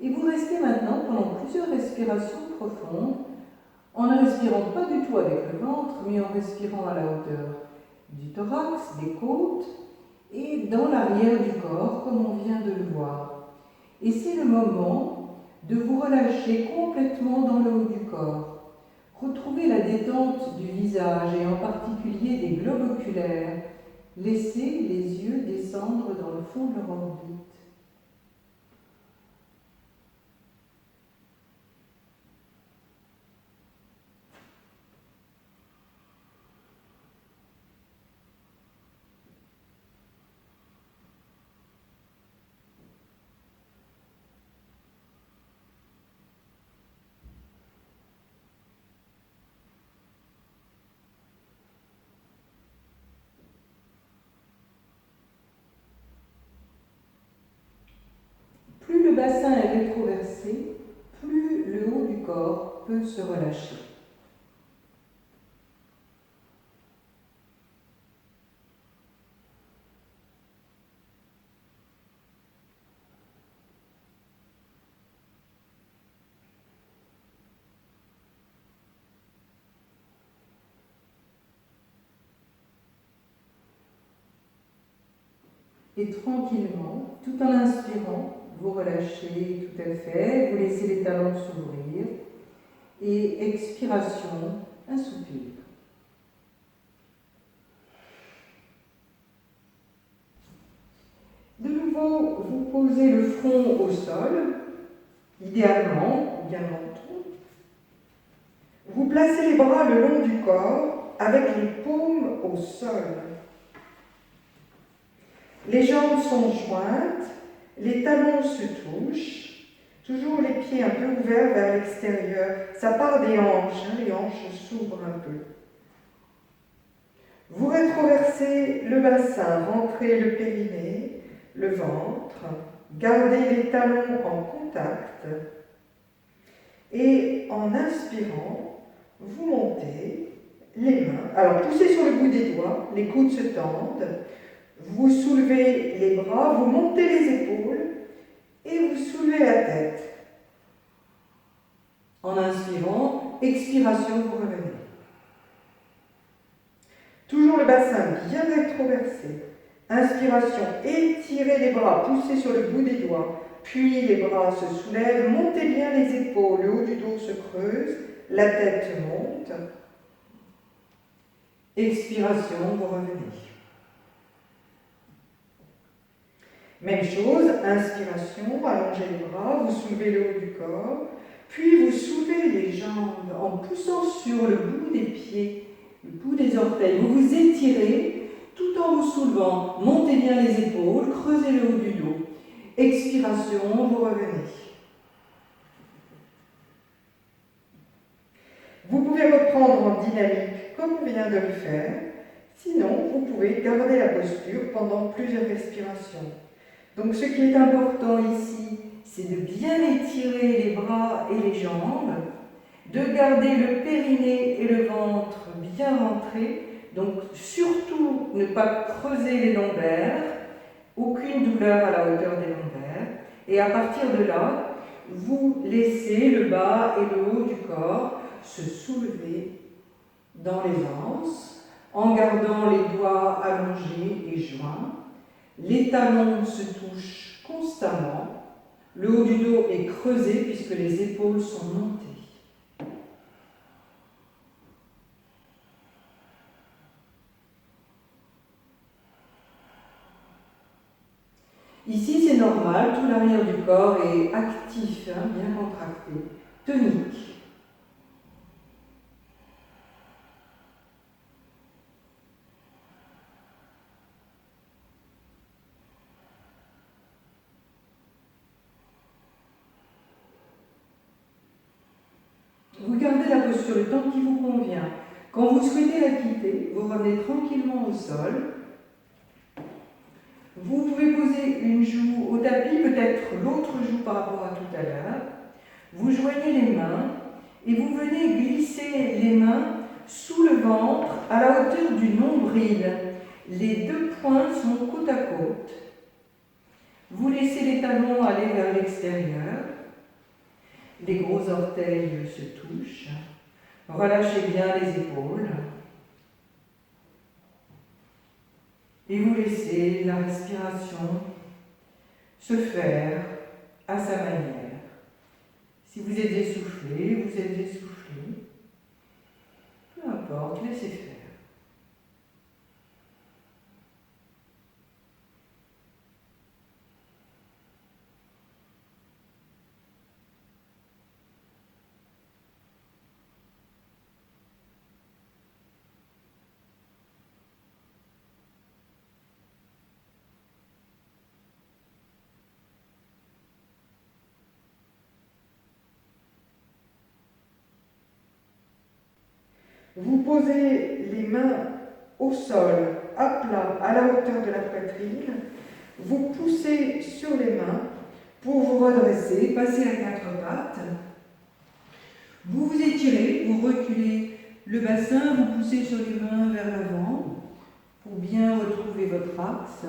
Et vous restez maintenant pendant plusieurs respirations profondes, en ne respirant pas du tout avec le ventre, mais en respirant à la hauteur du thorax, des côtes, et dans l'arrière du corps, comme on vient de le voir. Et c'est le moment de vous relâcher complètement dans le haut du corps. Retrouvez la détente du visage et en particulier des globes oculaires. Laissez les yeux descendre dans le fond de leur orbite. Plus le bassin est rétroversé, plus le haut du corps peut se relâcher. Et tranquillement, tout en inspirant, vous relâchez tout à fait, vous laissez les talons s'ouvrir et expiration, un soupir. De nouveau, vous posez le front au sol, idéalement, bien menton. Vous placez les bras le long du corps avec les paumes au sol. Les jambes sont jointes, les talons se touchent, toujours les pieds un peu ouverts vers l'extérieur. Ça part des hanches, les hanches s'ouvrent un peu. Vous rétroversez le bassin, rentrez le périnée, le ventre, gardez les talons en contact et en inspirant, vous montez les mains. Alors poussez sur le bout des doigts, les coudes se tendent. Vous soulevez les bras, vous montez les épaules et vous soulevez la tête. En inspirant, expiration, vous revenez. Toujours le bassin bien rétroversé. Inspiration, étirez les bras, poussez sur le bout des doigts. Puis les bras se soulèvent, montez bien les épaules, le haut du dos se creuse, la tête monte. Expiration, vous revenez. Même chose, inspiration, allongez les bras, vous soulevez le haut du corps, puis vous soulevez les jambes en poussant sur le bout des pieds, le bout des orteils. Vous vous étirez tout en vous soulevant. Montez bien les épaules, creusez le haut du dos. Expiration, vous revenez. Vous pouvez reprendre en dynamique comme on vient de le faire. Sinon, vous pouvez garder la posture pendant plusieurs respirations. Donc ce qui est important ici, c'est de bien étirer les bras et les jambes, de garder le périnée et le ventre bien rentrés, donc surtout ne pas creuser les lombaires, aucune douleur à la hauteur des lombaires, et à partir de là, vous laissez le bas et le haut du corps se soulever dans les anses, en gardant les doigts allongés et joints. Les talons se touchent constamment. Le haut du dos est creusé puisque les épaules sont montées. Ici, c'est normal, tout l'arrière du corps est actif, bien contracté, tonique. Vous gardez la posture le temps qui vous convient. Quand vous souhaitez la quitter, vous revenez tranquillement au sol. Vous pouvez poser une joue au tapis, peut-être l'autre joue par rapport à tout à l'heure. Vous joignez les mains et vous venez glisser les mains sous le ventre à la hauteur du nombril. Les deux poings sont côte à côte. Vous laissez les talons aller vers l'extérieur. Les gros orteils se touchent. Relâchez bien les épaules. Et vous laissez la respiration se faire à sa manière. Si vous êtes essoufflé, vous êtes essoufflé. Peu importe, laissez faire. Vous posez les mains au sol, à plat, à la hauteur de la poitrine. Vous poussez sur les mains pour vous redresser, passer à quatre pattes. Vous vous étirez, vous reculez le bassin, vous poussez sur les mains vers l'avant pour bien retrouver votre axe.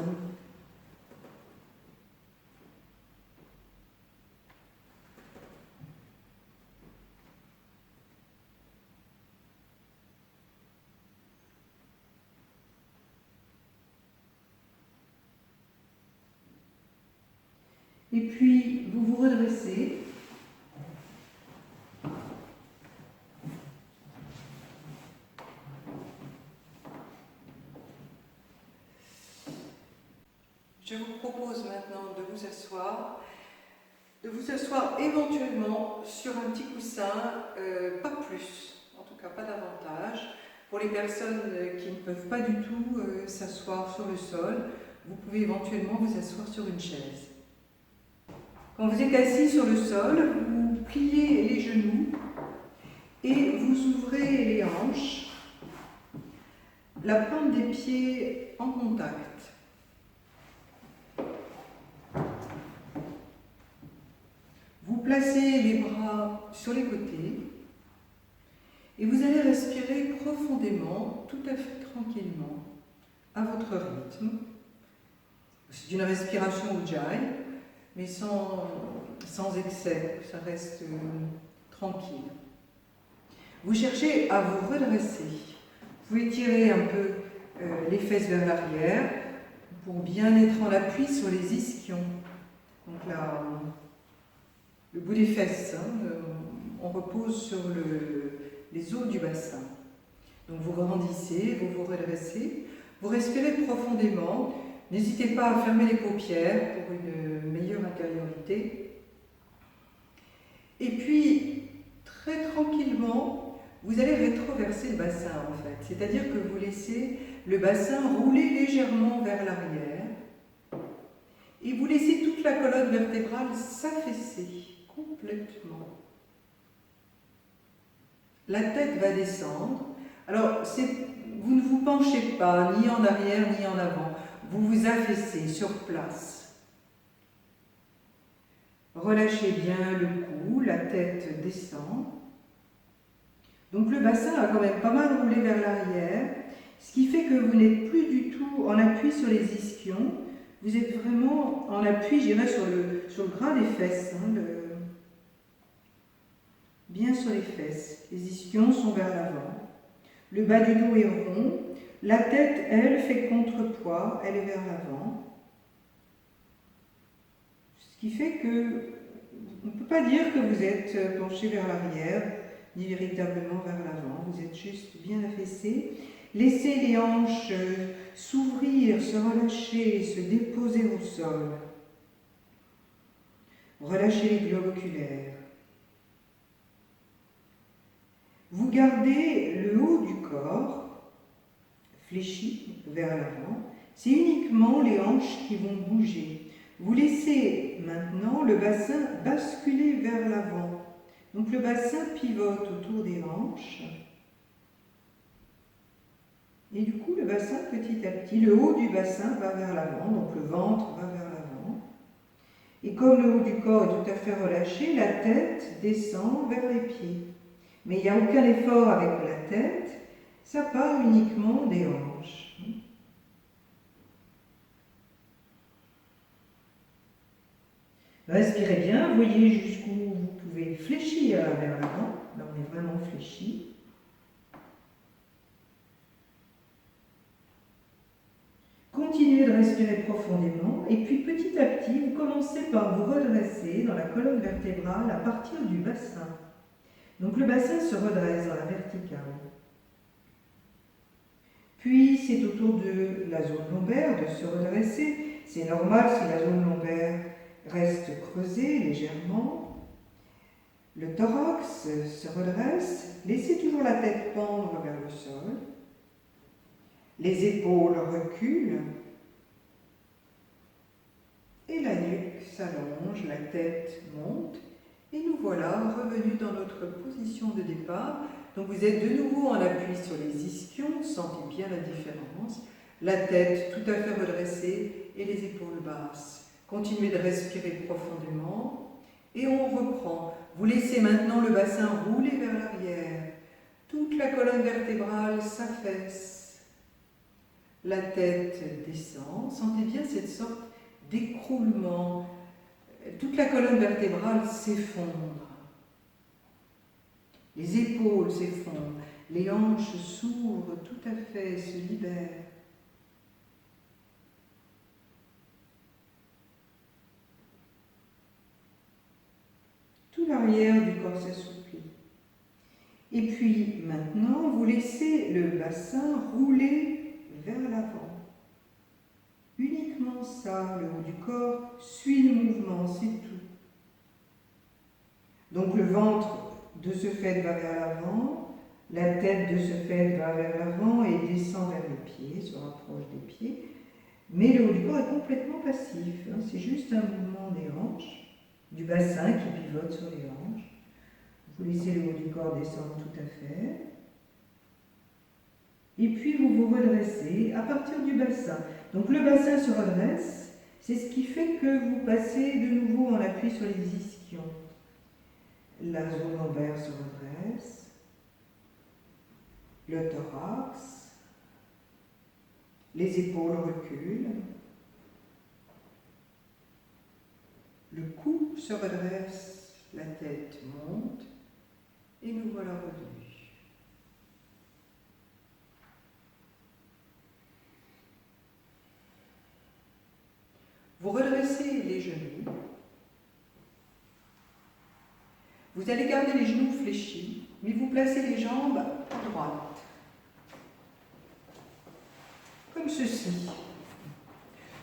Et puis, vous vous redressez. Je vous propose maintenant de vous asseoir éventuellement sur un petit coussin, pas plus, en tout cas pas davantage. Pour les personnes qui ne peuvent pas du tout s'asseoir sur le sol, vous pouvez éventuellement vous asseoir sur une chaise. Quand vous êtes assis sur le sol, vous pliez les genoux et vous ouvrez les hanches, la plante des pieds en contact. Vous placez les bras sur les côtés et vous allez respirer profondément, tout à fait tranquillement, à votre rythme. C'est une respiration Ujjayi, mais sans excès, ça reste tranquille. Vous cherchez à vous redresser. Vous étirez un peu les fesses vers l'arrière pour bien être en appui sur les ischions. Donc là, le bout des fesses, on repose sur les os du bassin. Donc vous grandissez, vous vous redressez, vous respirez profondément. N'hésitez pas à fermer les paupières pour une meilleure intériorité. Et puis, très tranquillement, vous allez rétroverser le bassin en fait. C'est-à-dire que vous laissez le bassin rouler légèrement vers l'arrière et vous laissez toute la colonne vertébrale s'affaisser complètement. La tête va descendre. Alors, vous ne vous penchez pas, ni en arrière, ni en avant. Vous vous affaissez sur place. Relâchez bien le cou, la tête descend. Donc le bassin a quand même pas mal roulé vers l'arrière, ce qui fait que vous n'êtes plus du tout en appui sur les ischions. Vous êtes vraiment en appui, je dirais, sur le gras des fesses. bien sur les fesses. Les ischions sont vers l'avant. Le bas du dos est rond. La tête, elle, fait contrepoids. Elle est vers l'avant. Ce qui fait que on ne peut pas dire que vous êtes penché vers l'arrière, ni véritablement vers l'avant. Vous êtes juste bien affaissé. Laissez les hanches s'ouvrir, se relâcher, se déposer au sol. Relâchez les globes oculaires. Vous gardez le haut du corps fléchi vers l'avant. C'est uniquement les hanches qui vont bouger. Vous laissez maintenant le bassin basculer vers l'avant. Donc le bassin pivote autour des hanches. Et du coup, le bassin, petit à petit, le haut du bassin va vers l'avant, donc le ventre va vers l'avant. Et comme le haut du corps est tout à fait relâché, la tête descend vers les pieds. Mais il n'y a aucun effort avec la tête, ça part uniquement des hanches. Respirez bien, voyez jusqu'où vous pouvez fléchir vers l'avant. Là, on est vraiment fléchi. Continuez de respirer profondément et puis petit à petit, vous commencez par vous redresser dans la colonne vertébrale à partir du bassin. Donc le bassin se redresse dans la verticale. Puis c'est au tour de la zone lombaire de se redresser. C'est normal si la zone lombaire reste creusée légèrement. Le thorax se redresse. Laissez toujours la tête pendre vers le sol. Les épaules reculent. Et la nuque s'allonge, la tête monte. Et nous voilà revenus dans notre position de départ. Donc vous êtes de nouveau en appui sur les ischions, sentez bien la différence. La tête tout à fait redressée et les épaules basses. Continuez de respirer profondément et on reprend. Vous laissez maintenant le bassin rouler vers l'arrière. Toute la colonne vertébrale s'affaisse. La tête descend. Sentez bien cette sorte d'écroulement. Toute la colonne vertébrale s'effondre. Les épaules s'effondrent. Les hanches s'ouvrent tout à fait, se libèrent. Tout l'arrière du corps s'assouplit. Et puis maintenant, vous laissez le bassin rouler vers l'avant. Uniquement ça, le haut du corps suit le mouvement, c'est tout. Donc le ventre, de ce fait, va vers l'avant, la tête, de ce fait, va vers l'avant et descend vers les pieds, se rapproche des pieds. Mais le haut du corps est complètement passif, hein. C'est juste un mouvement des hanches, du bassin qui pivote sur les hanches. Vous laissez le haut du corps descendre tout à fait. Et puis vous vous redressez à partir du bassin. Donc le bassin se redresse, c'est ce qui fait que vous passez de nouveau en appui sur les ischions. La zone lombaire se redresse, le thorax, les épaules reculent, le cou se redresse, la tête monte et nous voilà revenus. Vous redressez les genoux. Vous allez garder les genoux fléchis, mais vous placez les jambes à droite. Comme ceci.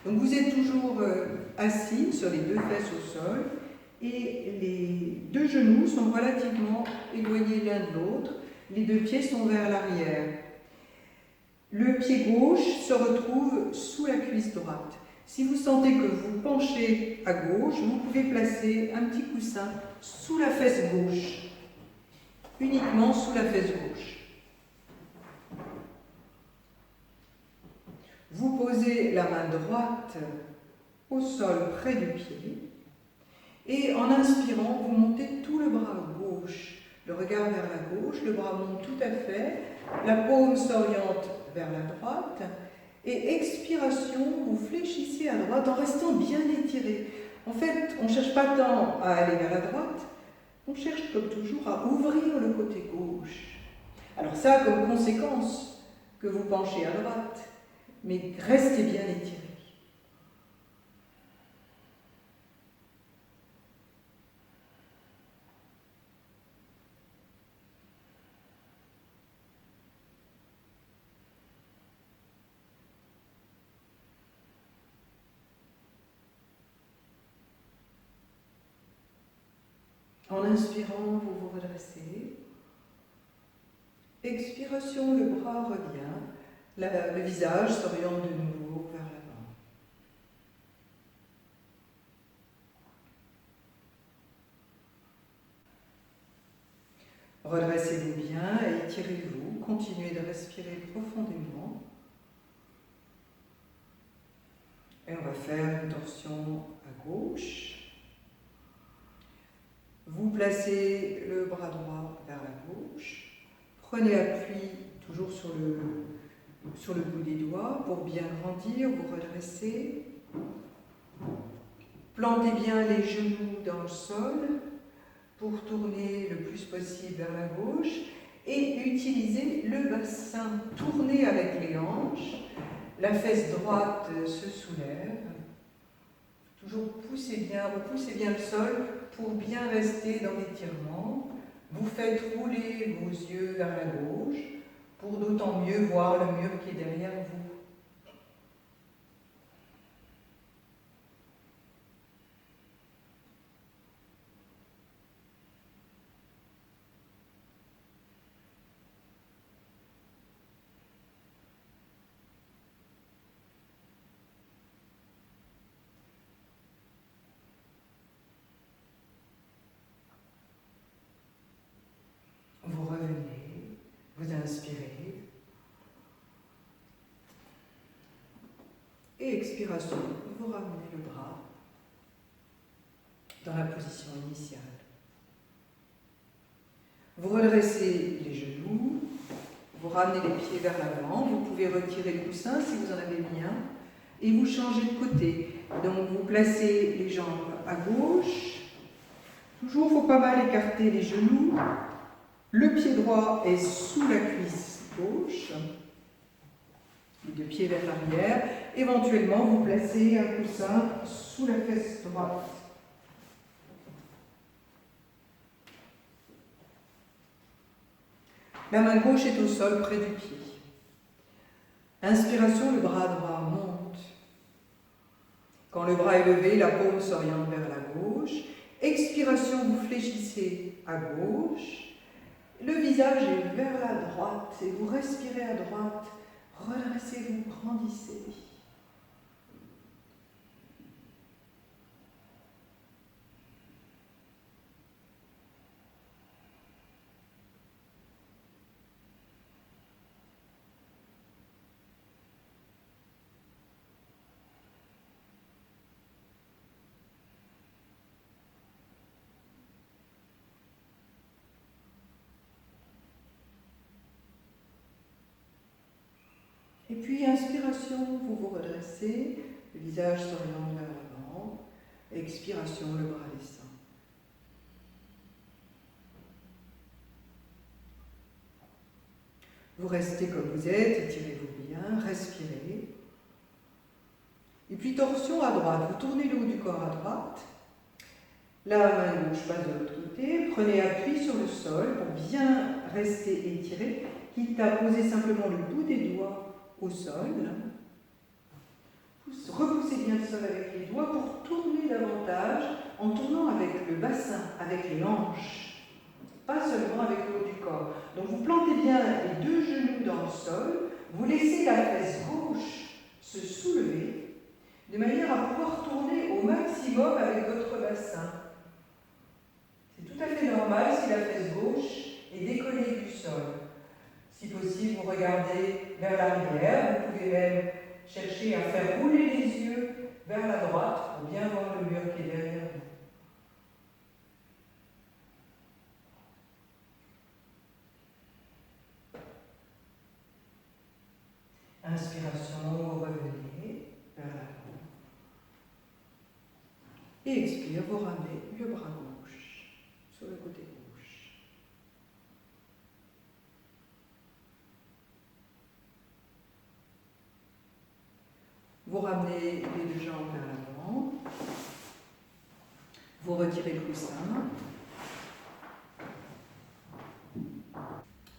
Donc vous êtes toujours assis sur les deux fesses au sol et les deux genoux sont relativement éloignés l'un de l'autre. Les deux pieds sont vers l'arrière. Le pied gauche se retrouve sous la cuisse droite. Si vous sentez que vous penchez à gauche, vous pouvez placer un petit coussin sous la fesse gauche, uniquement sous la fesse gauche. Vous posez la main droite au sol près du pied et en inspirant, vous montez tout le bras gauche, le regard vers la gauche, le bras monte tout à fait, la paume s'oriente vers la droite. Et expiration, vous fléchissez à droite en restant bien étiré. En fait, on ne cherche pas tant à aller vers la droite, On cherche comme toujours à ouvrir le côté gauche. Alors ça a comme conséquence que vous penchez à droite, mais restez bien étiré. En inspirant, vous vous redressez. Expiration, le bras revient. Le visage s'oriente de nouveau vers l'avant. Redressez-vous bien et étirez-vous. Continuez de respirer profondément. Et on va faire une torsion à gauche. Vous placez le bras droit vers la gauche. Prenez appui toujours sur le bout des doigts pour bien grandir. Vous redressez. Plantez bien les genoux dans le sol pour tourner le plus possible vers la gauche et utilisez le bassin. Tournez avec les hanches. La fesse droite se soulève. Toujours repoussez bien le sol pour bien rester dans l'étirement. Vous faites rouler vos yeux vers la gauche pour d'autant mieux voir le mur qui est derrière vous. Vous revenez, vous inspirez. Et expiration, vous ramenez le bras dans la position initiale. Vous redressez les genoux, vous ramenez les pieds vers l'avant, vous pouvez retirer le coussin si vous en avez mis un, et vous changez de côté. Donc vous placez les jambes à gauche, toujours il faut pas mal écarter les genoux. Le pied droit est sous la cuisse gauche, les deux pieds vers l'arrière. Éventuellement, vous placez un coussin sous la fesse droite. La main gauche est au sol près du pied. Inspiration, le bras droit monte. Quand le bras est levé, la paume s'oriente vers la gauche. Expiration, vous fléchissez à gauche. Le visage est vers la droite et vous respirez à droite. Redressez-vous, grandissez. Et puis, inspiration, vous vous redressez, le visage s'oriente vers l'avant. Expiration, le bras descend. Vous restez comme vous êtes, étirez-vous bien, respirez. Et puis, torsion à droite, vous tournez le haut du corps à droite. La main gauche passe de l'autre côté, prenez appui sur le sol pour bien rester étiré, quitte à poser simplement le bout des doigts au sol. Repoussez bien le sol avec les doigts pour tourner davantage en tournant avec le bassin, avec les hanches, pas seulement avec le haut du corps. Donc vous plantez bien les deux genoux dans le sol, vous laissez la fesse gauche se soulever de manière à pouvoir tourner au maximum avec votre bassin. C'est tout à fait normal si la fesse gauche est décollée du sol. Si possible, vous regardez vers l'arrière, vous pouvez même chercher à faire rouler les yeux vers la droite pour bien voir le mur qui est derrière vous. Inspiration, vous revenez vers l'avant. Et expire, vous ramenez le bras gauche sur le côté Vous ramenez les deux jambes vers l'avant. Vous retirez le coussin.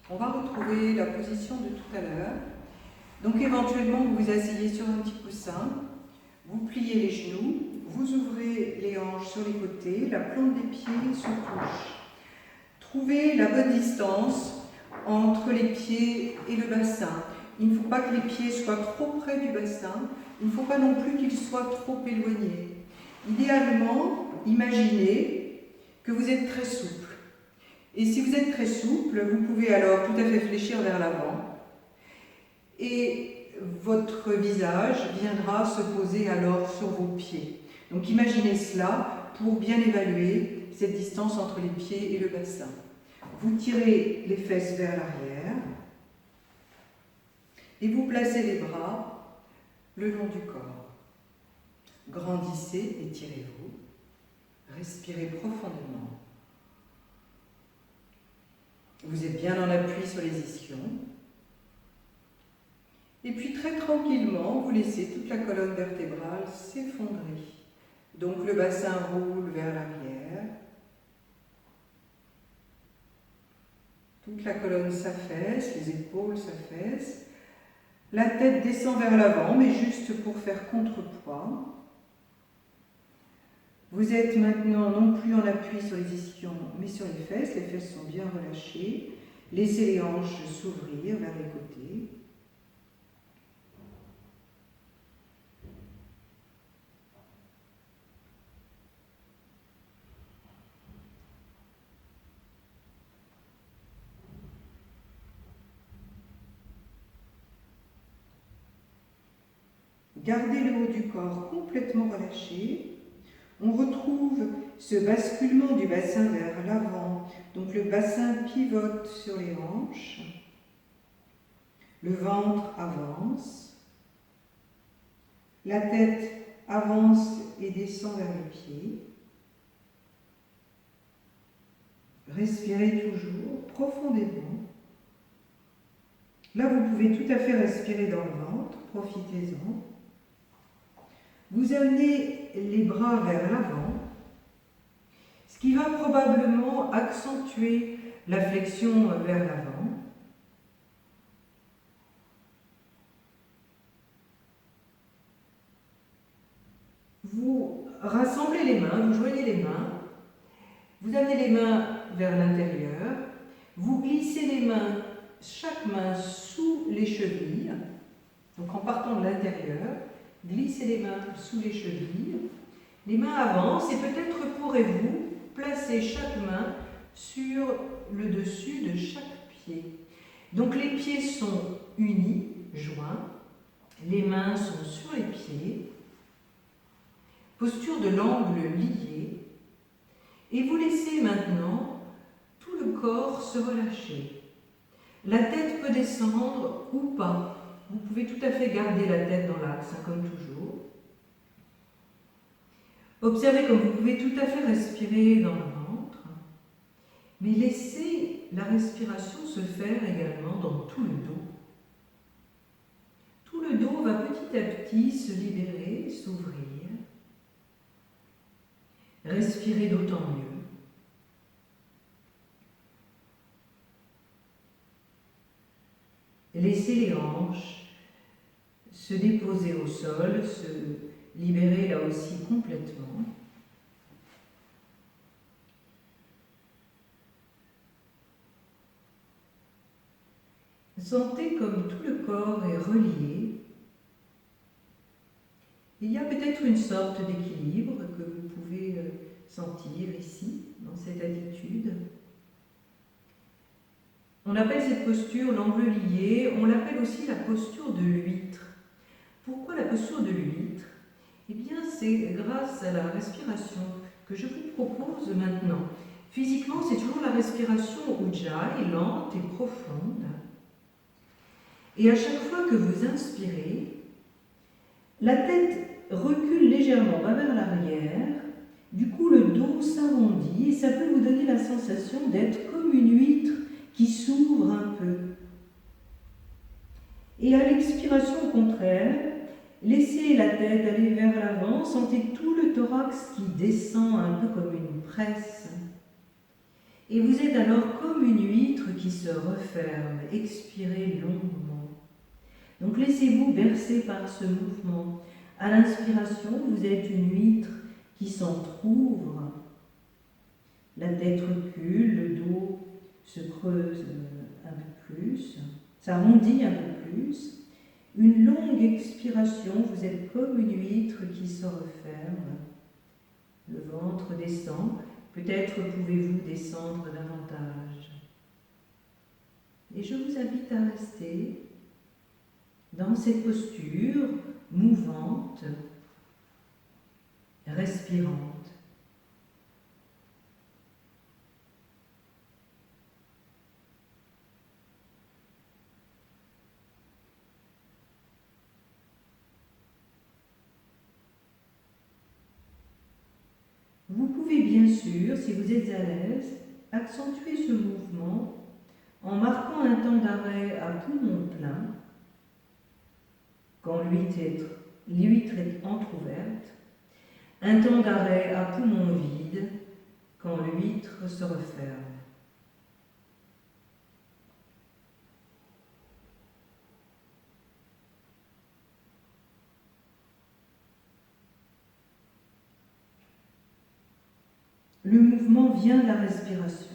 On va retrouver la position de tout à l'heure. Donc éventuellement, vous vous asseyez sur un petit coussin, vous pliez les genoux, vous ouvrez les hanches sur les côtés, la plante des pieds se touche. Trouvez la bonne distance entre les pieds et le bassin. Il ne faut pas que les pieds soient trop près du bassin, il ne faut pas non plus qu'ils soient trop éloignés. Idéalement, imaginez que vous êtes très souple. Et si vous êtes très souple, vous pouvez alors tout à fait fléchir vers l'avant. Et votre visage viendra se poser alors sur vos pieds. Donc imaginez cela pour bien évaluer cette distance entre les pieds et le bassin. Vous tirez les fesses vers l'arrière et vous placez les bras le long du corps. Grandissez, étirez-vous, respirez profondément. Vous êtes bien en appui sur les ischions. Et puis très tranquillement, vous laissez toute la colonne vertébrale s'effondrer. Donc le bassin roule vers l'arrière. Toute la colonne s'affaisse, les épaules s'affaissent. La tête descend vers l'avant, mais juste pour faire contrepoids. Vous êtes maintenant non plus en appui sur les ischions, mais sur les fesses sont bien relâchées. Laissez les hanches s'ouvrir vers les côtés. Gardez le haut du corps complètement relâché. On retrouve ce basculement du bassin vers l'avant. Donc le bassin pivote sur les hanches. Le ventre avance. La tête avance et descend vers les pieds. Respirez toujours profondément. Là, vous pouvez tout à fait respirer dans le ventre. Profitez-en. Vous amenez les bras vers l'avant, ce qui va probablement accentuer la flexion vers l'avant. Vous rassemblez les mains, vous joignez les mains, vous amenez les mains vers l'intérieur, vous glissez les mains, chaque main sous les chevilles, donc en partant de l'intérieur. Glissez les mains sous les chevilles, les mains avancent et peut-être pourrez-vous placer chaque main sur le dessus de chaque pied. Donc les pieds sont unis, joints, les mains sont sur les pieds, posture de l'angle lié, et vous laissez maintenant tout le corps se relâcher. La tête peut descendre ou pas. Vous pouvez tout à fait garder la tête dans l'axe, comme toujours. Observez comme vous pouvez tout à fait respirer dans le ventre, mais laissez la respiration se faire également dans tout le dos. Tout le dos va petit à petit se libérer, s'ouvrir. Respirez d'autant mieux. Laissez les hanches se déposer au sol, se libérer là aussi complètement. Sentez comme tout le corps est relié. Il y a peut-être une sorte d'équilibre que vous pouvez sentir ici, dans cette attitude. On appelle cette posture l'angle lié, on l'appelle aussi la posture de l'huître. Pourquoi la posture de l'huître? Eh bien, c'est grâce à la respiration que je vous propose maintenant. Physiquement, c'est toujours la respiration Ujjayi, lente et profonde. Et à chaque fois que vous inspirez, la tête recule légèrement vers l'arrière, du coup le dos s'arrondit et ça peut vous donner la sensation d'être comme une huître qui s'ouvre un peu. Et à l'expiration, au contraire, Laissez la tête aller vers l'avant, sentez tout le thorax qui descend un peu comme une presse. Et vous êtes alors comme une huître qui se referme. Expirez longuement. Donc laissez-vous bercer par ce mouvement. À l'inspiration, vous êtes une huître qui s'entrouvre. La tête recule, le dos se creuse un peu plus, s'arrondit un peu plus. Une longue expiration, vous êtes comme une huître qui se referme. Le ventre descend. Peut-être pouvez-vous descendre davantage. Et je vous invite à rester dans cette posture mouvante, respirante. Vous pouvez bien sûr, si vous êtes à l'aise, accentuer ce mouvement en marquant un temps d'arrêt à poumon plein, quand l'huître est entrouverte, un temps d'arrêt à poumon vide, quand l'huître se referme. Le mouvement vient de la respiration.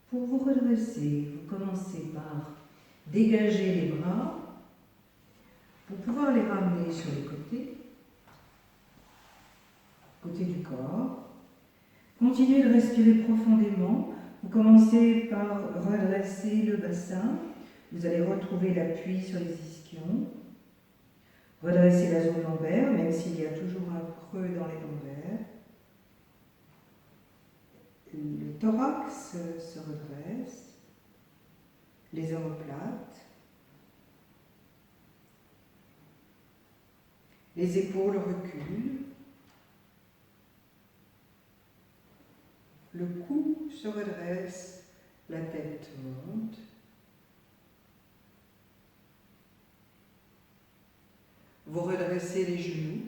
Pour vous redresser, vous commencez par dégager les bras pour pouvoir les ramener sur les côtés du corps. Continuez de respirer profondément. Vous commencez par redresser le bassin. Vous allez retrouver l'appui sur les ischions. Redresser la zone lombaire, même s'il y a toujours un creux dans les lombaires. Le thorax se redresse, les omoplates, les épaules reculent, le cou se redresse, la tête monte. Vous redressez les genoux,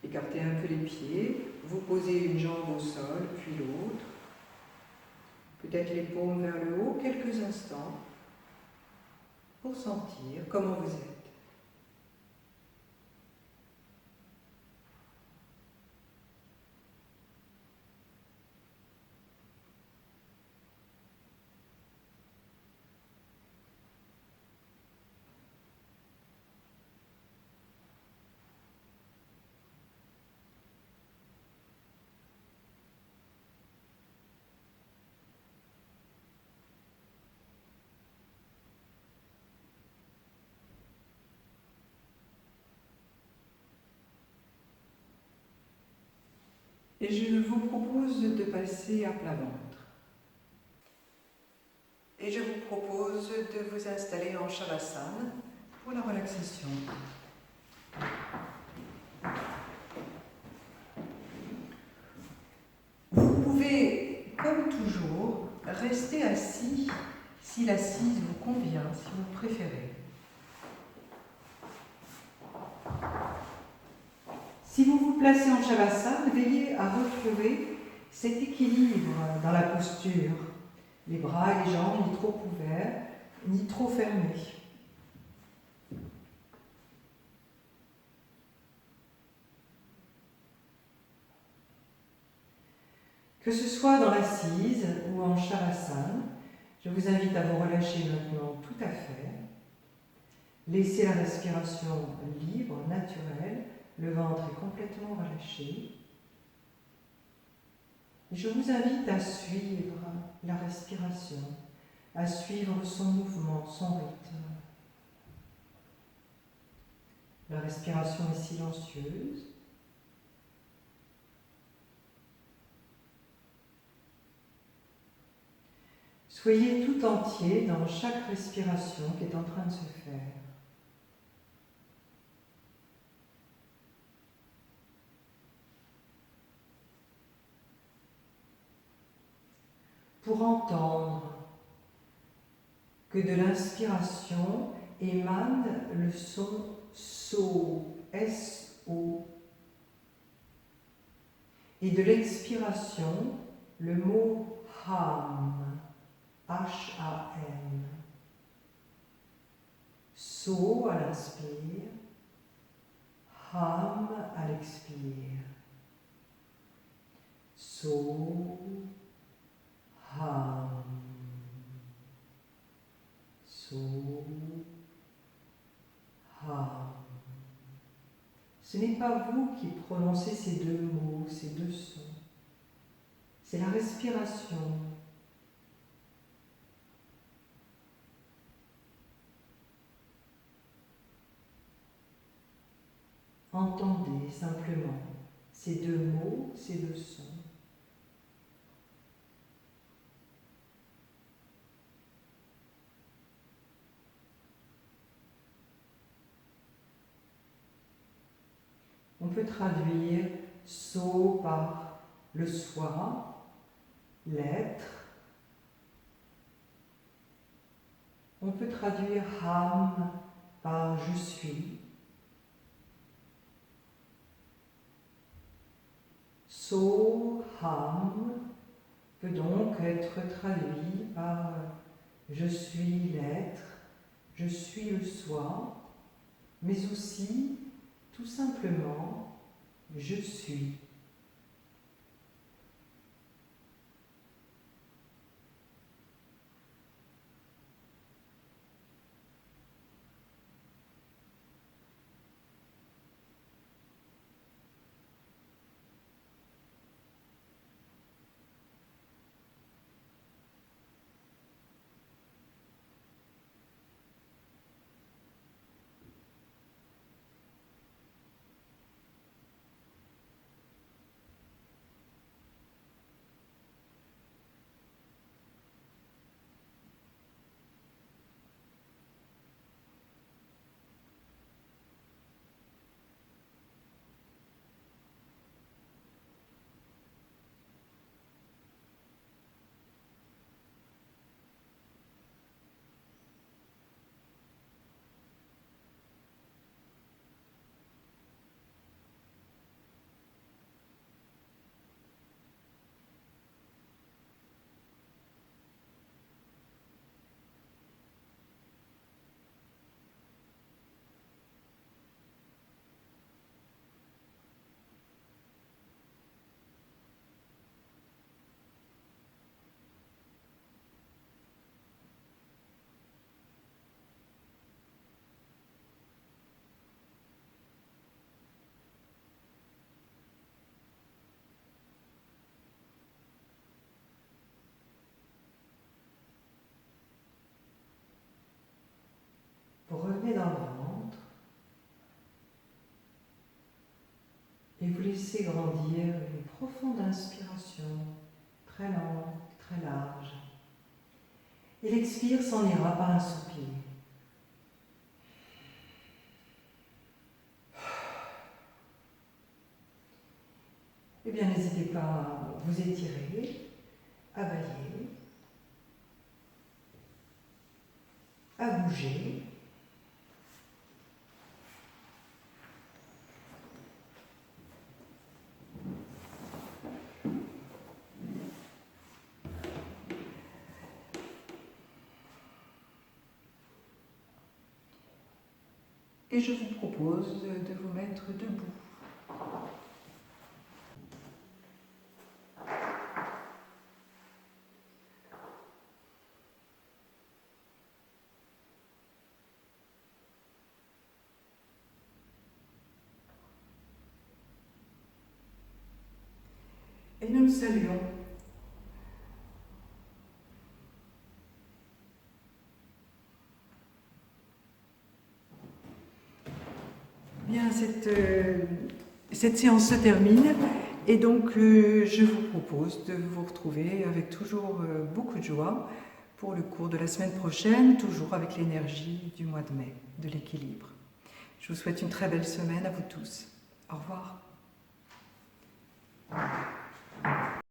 écartez un peu les pieds, vous posez une jambe au sol, puis l'autre. Peut-être les paumes vers le haut, quelques instants, pour sentir comment vous êtes. Et je vous propose de passer à plat ventre. Et je vous propose de vous installer en Shavasana pour la relaxation. Vous pouvez, comme toujours, rester assis si l'assise vous convient, si vous préférez. Si vous vous placez en Shavasana, veillez à retrouver cet équilibre dans la posture. Les bras et les jambes ni trop ouverts, ni trop fermés. Que ce soit dans l'assise ou en Shavasana, je vous invite à vous relâcher maintenant tout à fait. Laissez la respiration libre, naturelle. Le ventre est complètement relâché. Je vous invite à suivre la respiration, à suivre son mouvement, son rythme. La respiration est silencieuse. Soyez tout entier dans chaque respiration qui est en train de se faire. Pour entendre que de l'inspiration émane le son So, S-O, et de l'expiration le mot Ham, H-A-M. So à l'inspire, Ham à l'expire. So, Ham. So, Ham. Ce n'est pas vous qui prononcez ces deux mots, ces deux sons. C'est la respiration. Entendez simplement ces deux mots, ces deux sons. On peut traduire so par le soi, l'être. On peut traduire ham par je suis. So ham peut donc être traduit par je suis l'être, je suis le soi, mais aussi tout simplement je suis. Et vous laissez grandir une profonde inspiration, très lente, très large. Et l'expire s'en ira par un soupir. Eh bien, n'hésitez pas à vous étirer, à bailler, à bouger. Et je vous propose de vous mettre debout. Et nous le saluons. Bien, cette séance se termine et donc je vous propose de vous retrouver avec toujours beaucoup de joie pour le cours de la semaine prochaine, toujours avec l'énergie du mois de mai, de l'équilibre. Je vous souhaite une très belle semaine à vous tous. Au revoir.